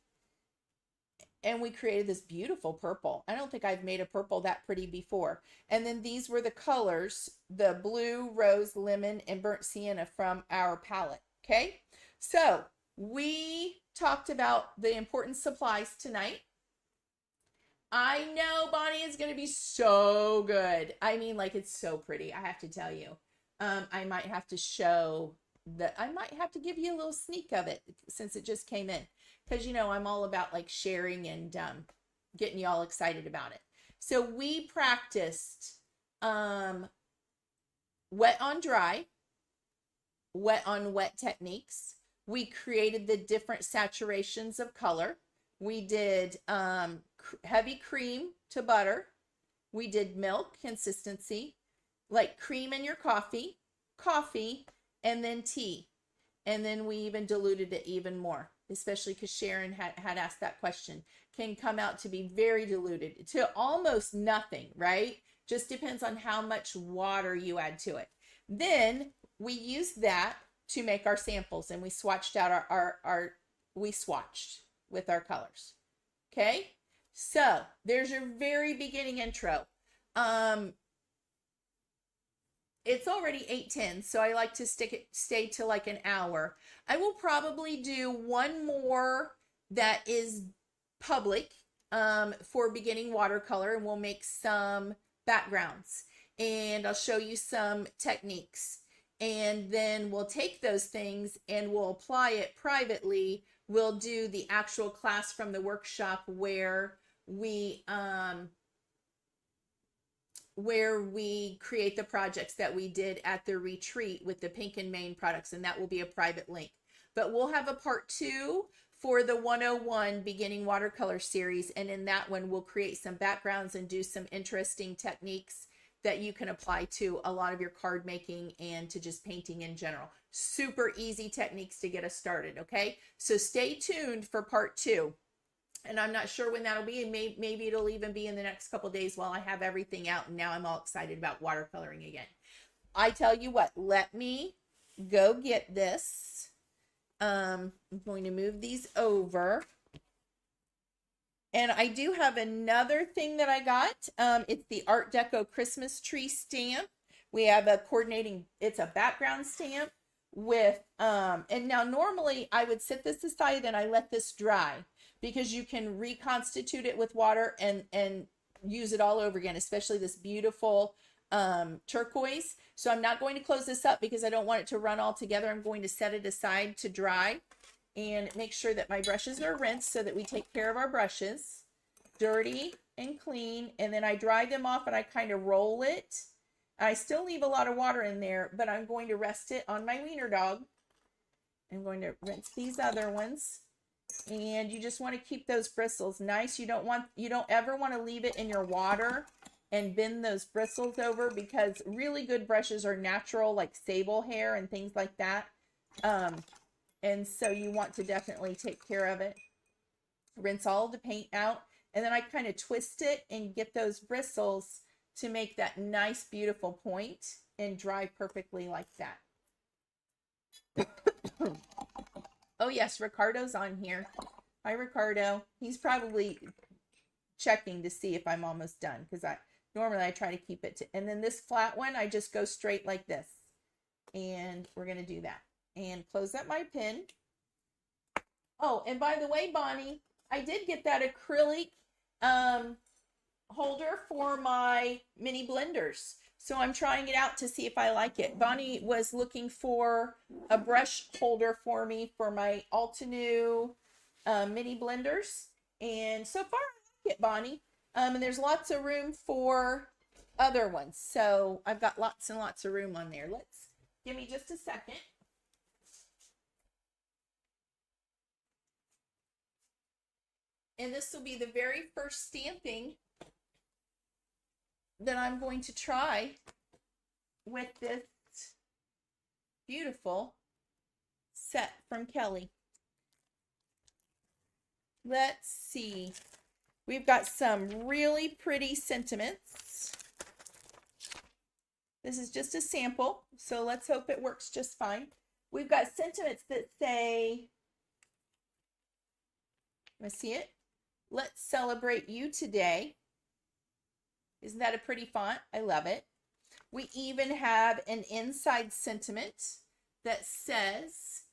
[SPEAKER 1] And we created this beautiful purple. I don't think I've made a purple that pretty before. And then these were the colors, the blue, rose, lemon, and burnt sienna from our palette. Okay, so we talked about the important supplies tonight. I know Bonnie is going to be so good. I mean, like, it's so pretty, I have to tell you. I might have to show that. I might have to give you a little sneak of it since it just came in. Because, you know, I'm all about like sharing and getting you all excited about it. So we practiced wet on dry, wet on wet techniques. We created the different saturations of color. We did heavy cream to butter. We did milk consistency, like cream in your coffee, and then tea. And then we even diluted it even more, especially because Sharon had asked that question. Can come out to be very diluted to almost nothing, right? Just depends on how much water you add to it. Then we used that to make our samples, and we swatched out we swatched with our colors. Okay, so there's your very beginning intro. It's already 8:10, so I like to stay to like an hour. I will probably do one more that is public for beginning watercolor, and we'll make some backgrounds, and I'll show you some techniques, and then we'll take those things and we'll apply it privately. We'll do the actual class from the workshop where we create the projects that we did at the retreat with the Pink and Main products, and that will be a private link. But we'll have a part 2 for the 101 beginning watercolor series, and in that one we'll create some backgrounds and do some interesting techniques that you can apply to a lot of your card making and to just painting in general. Super easy techniques to get us started. Okay, so stay tuned for part 2. And I'm not sure when that'll be. Maybe it'll even be in the next couple days while I have everything out. And now I'm all excited about watercoloring again. I tell you what, let me go get this. I'm going to move these over. And I do have another thing that I got. It's the Art Deco Christmas tree stamp. We have a coordinating, it's a background stamp with, and now normally I would set this aside and I let this dry, because you can reconstitute it with water and use it all over again, especially this beautiful turquoise. So I'm not going to close this up because I don't want it to run all together. I'm going to set it aside to dry and make sure that my brushes are rinsed so that we take care of our brushes, dirty and clean. And then I dry them off and I kind of roll it. I still leave a lot of water in there, but I'm going to rest it on my wiener dog. I'm going to rinse these other ones. And you just want to keep those bristles nice. You don't ever want to leave it in your water and bend those bristles over, because really good brushes are natural, like sable hair and things like that. And so you want to definitely take care of it. Rinse all the paint out, and then I kind of twist it and get those bristles to make that nice, beautiful point and dry perfectly like that. Oh yes, Ricardo's on here. Hi, Ricardo. He's probably checking to see if I'm almost done, because normally I try to keep it to, and then this flat one, I just go straight like this. And we're going to do that. And close up my pen. Oh, and by the way, Bonnie, I did get that acrylic holder for my mini blenders. So I'm trying it out to see if I like it. Bonnie was looking for a brush holder for me for my Altenew mini blenders. And so far, I like it, Bonnie. And there's lots of room for other ones. So I've got lots and lots of room on there. Give me just a second. And this will be the very first stamping that I'm going to try with this beautiful set from Kelly. Let's see. We've got some really pretty sentiments. This is just a sample, so let's hope it works just fine. We've got sentiments that say, let's see it. Let's celebrate you today. Isn't that a pretty font? I love it. We even have an inside sentiment that says,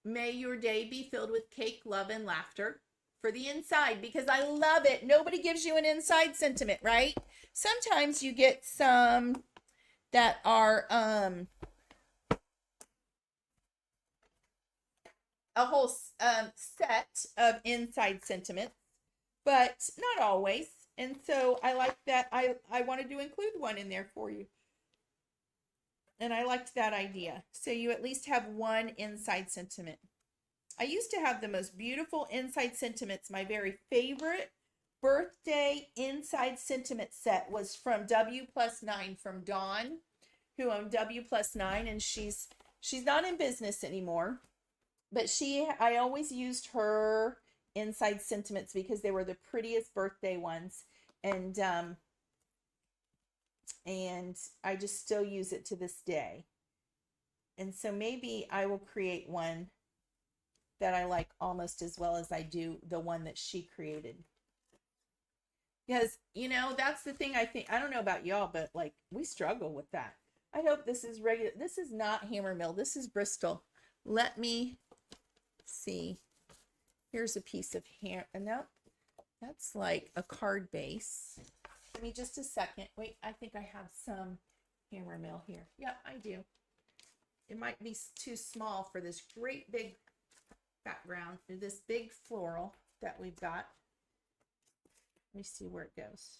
[SPEAKER 1] may your day be filled with cake, love, and laughter, for the inside, because I love it. Nobody gives you an inside sentiment, right? Sometimes you get some that are a whole set of inside sentiments, but not always. And so I like that. I wanted to include one in there for you. And I liked that idea. So you at least have one inside sentiment. I used to have the most beautiful inside sentiments. My very favorite birthday inside sentiment set was from W+9, from Dawn, who owned W+9, and she's not in business anymore. But I always used her inside sentiments because they were the prettiest birthday ones. And I just still use it to this day. And so maybe I will create one that I like almost as well as I do the one that she created. Because, you know, that's the thing. I don't know about y'all, but like, we struggle with that. I hope this is regular. This is not Hammer Mill. This is Bristol. Let me see. Here's a piece of no, that's like a card base. Give me just a second. Wait, I think I have some Hammer Mill here. Yep, I do. It might be too small for this great big background, this big floral that we've got. Let me see where it goes.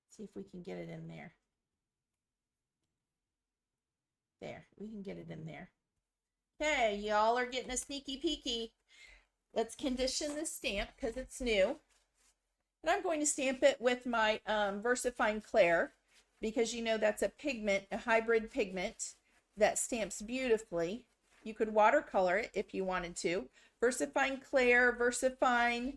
[SPEAKER 1] See if we can get it in there. There, we can get it in there. Okay, y'all are getting a sneaky peeky. Let's condition this stamp because it's new. And I'm going to stamp it with my VersaFine Clair, because you know that's a pigment, a hybrid pigment that stamps beautifully. You could watercolor it if you wanted to. VersaFine Clair, VersaFine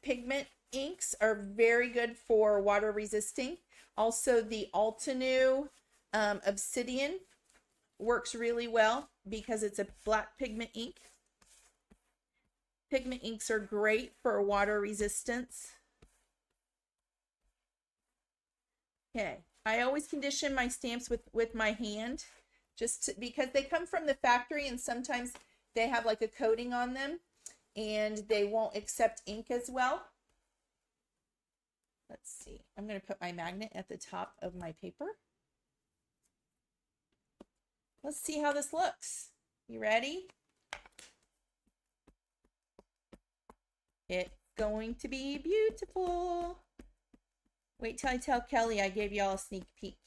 [SPEAKER 1] pigment inks are very good for water resisting. Also, the Altenew Obsidian works really well because it's a black pigment ink. Pigment inks are great for water resistance. Okay, I always condition my stamps with my hand, because they come from the factory and sometimes they have like a coating on them and they won't accept ink as well. Let's see, I'm going to put my magnet at the top of my paper. Let's see how this looks. You ready? It's going to be beautiful. Wait till I tell Kelly I gave y'all a sneak peek.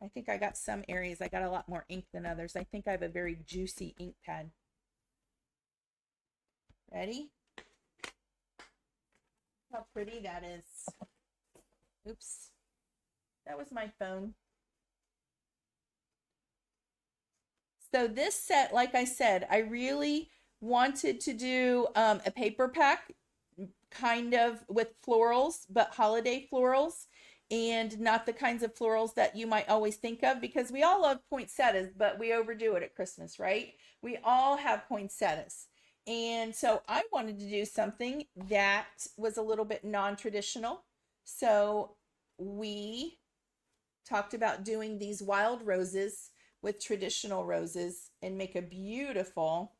[SPEAKER 1] I think I got some areas. I got a lot more ink than others. I think I have a very juicy ink pad. Ready? How pretty that is. Oops. That was my phone. So this set, like I said, I really wanted to do a paper pack kind of with florals, but holiday florals, and not the kinds of florals that you might always think of, because we all love poinsettias, but we overdo it at Christmas, right? We all have poinsettias. And so I wanted to do something that was a little bit non-traditional. So we talked about doing these wild roses with traditional roses and make a beautiful,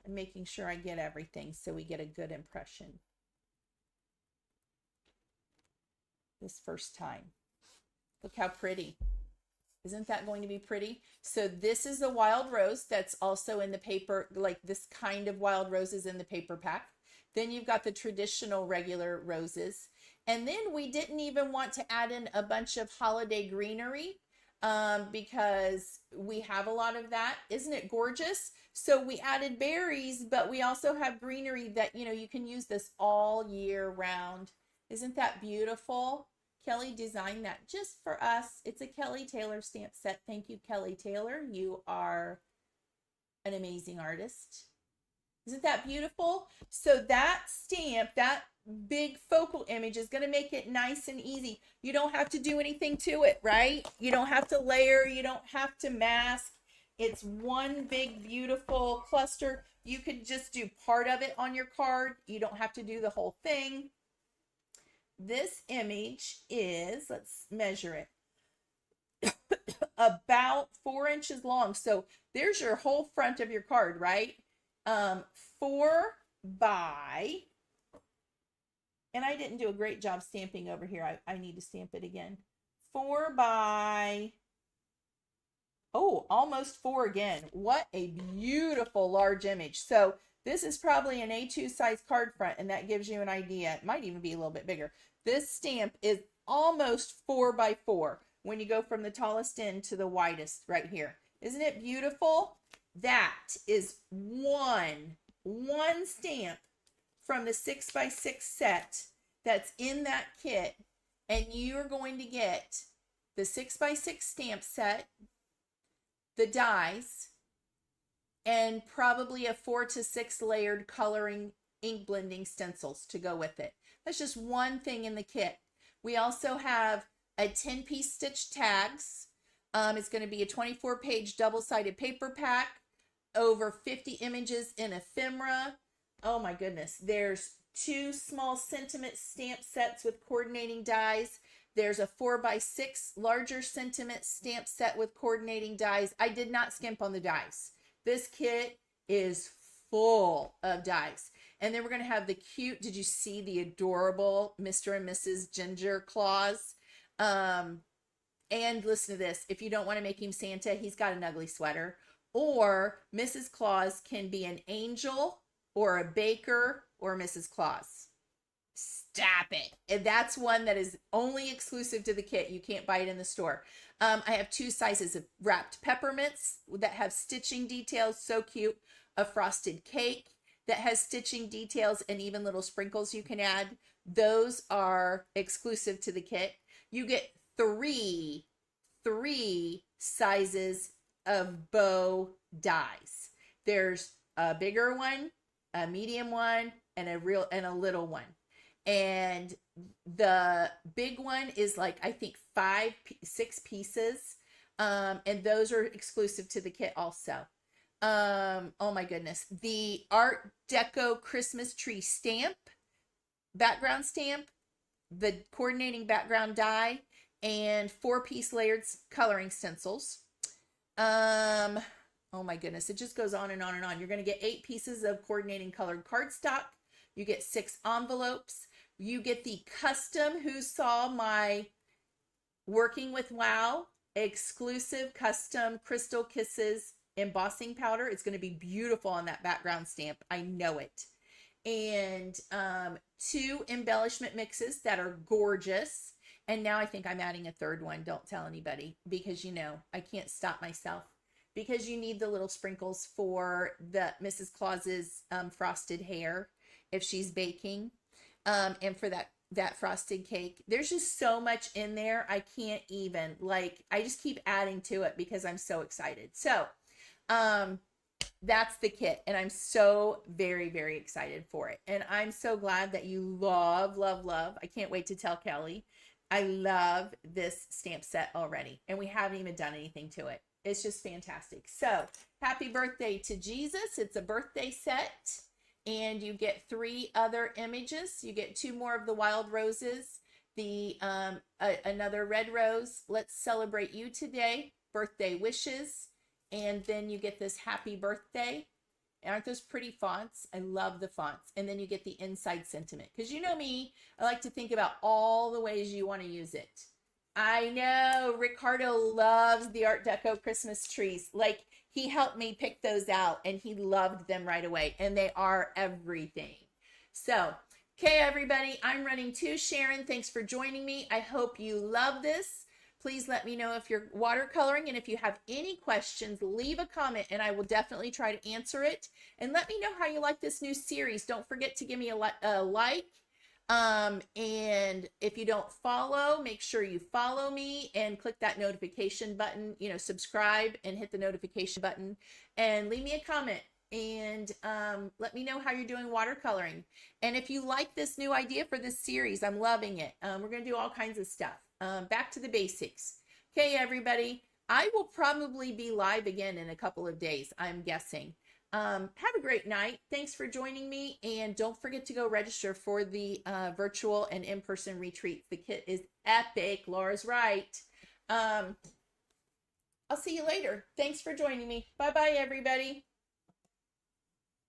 [SPEAKER 1] and making sure I get everything so we get a good impression this first time. Look how pretty. Isn't that going to be pretty? So this is a wild rose that's also in the paper, like this kind of wild roses in the paper pack. Then you've got the traditional regular roses. And then we didn't even want to add in a bunch of holiday greenery because we have a lot of that. Isn't it gorgeous? So we added berries, but we also have greenery that, you know, you can use this all year round. Isn't that beautiful? Kelly designed that just for us. It's a Kelly Taylor stamp set. Thank you, Kelly Taylor. You are an amazing artist. Isn't that beautiful? So that stamp, that big focal image is going to make it nice and easy. You don't have to do anything to it, right? You don't have to layer. You don't have to mask. It's one big, beautiful cluster. You could just do part of it on your card. You don't have to do the whole thing. This image is, let's measure it, about 4 inches long. So there's your whole front of your card, right? 4 by, and I didn't do a great job stamping over here. I need to stamp it again. 4 by, oh, almost 4 again. What a beautiful large image. So this is probably an A2 size card front, and that gives you an idea. It might even be a little bit bigger. This stamp is almost 4 by 4 when you go from the tallest end to the widest right here. Isn't it beautiful? That is one stamp from the 6 by 6 set that's in that kit, and you're going to get the 6 by 6 stamp set, the dies, and probably a 4 to 6 layered coloring ink blending stencils to go with it. That's just one thing in the kit. We also have a 10-piece stitch tags. It's going to be a 24-page double-sided paper pack, over 50 images in ephemera. Oh my goodness. There's 2 small sentiment stamp sets with coordinating dies. There's a 4 by 6 larger sentiment stamp set with coordinating dies. I did not skimp on the dies. This kit is full of dies. And then we're going to have the cute, did you see the adorable Mr. and Mrs. Ginger claws? And listen to this. If you don't want to make him Santa, he's got an ugly sweater. Or Mrs. Claus can be an angel or a baker or Mrs. Claus. Stop it. And that's one that is only exclusive to the kit. You can't buy it in the store. I have 2 sizes of wrapped peppermints that have stitching details. So cute. A frosted cake that has stitching details and even little sprinkles you can add. Those are exclusive to the kit. You get 3 sizes of bow dies. There's a bigger one, a medium one, and a little one. And the big one is like, I think 6 pieces. And those are exclusive to the kit also. Oh my goodness. The Art Deco Christmas tree stamp, background stamp, the coordinating background die, and 4-piece layered coloring stencils. Oh my goodness. It just goes on and on and on. You're going to get 8 pieces of coordinating colored cardstock. You get 6 envelopes. You get the custom, who saw my Working with Wow exclusive custom Crystal Kisses embossing powder. It's going to be beautiful on that background stamp. I know it. And 2 embellishment mixes that are gorgeous. And now I think I'm adding a 3rd one. Don't tell anybody, because you know I can't stop myself. Because you need the little sprinkles for the Mrs. Claus's frosted hair if she's baking, and for that frosted cake. There's just so much in there. I can't even, like, I just keep adding to it because I'm so excited. So that's the kit, and I'm so very, very excited for it. And I'm so glad that you love. I can't wait to tell Kelly. I love this stamp set already, and we haven't even done anything to it. It's just fantastic. So happy birthday to Jesus. It's a birthday set, and you get 3 other images. You get 2 more of the wild roses, the another red rose, let's celebrate you today, birthday wishes, and then you get this happy birthday. Aren't those pretty fonts? I love the fonts. And then you get the inside sentiment, because you know me, I like to think about all the ways you want to use it. I know Ricardo loves the Art Deco Christmas trees. Like, he helped me pick those out, and he loved them right away, and they are everything. So, okay, everybody, I'm running to Sharon. Thanks for joining me. I hope you love this. Please let me know if you're watercoloring, and if you have any questions, leave a comment and I will definitely try to answer it. And let me know how you like this new series. Don't forget to give me a like. And if you don't follow, make sure you follow me and click that notification button, subscribe and hit the notification button and leave me a comment. and let me know how you're doing watercoloring. And if you like this new idea for this series, I'm loving it. We're going to do all kinds of stuff. Back to the basics. Okay, everybody. I will probably be live again in a couple of days, I'm guessing. Have a great night. Thanks for joining me. And don't forget to go register for the virtual and in-person retreats. The kit is epic. Laura's right. I'll see you later. Thanks for joining me. Bye-bye, everybody.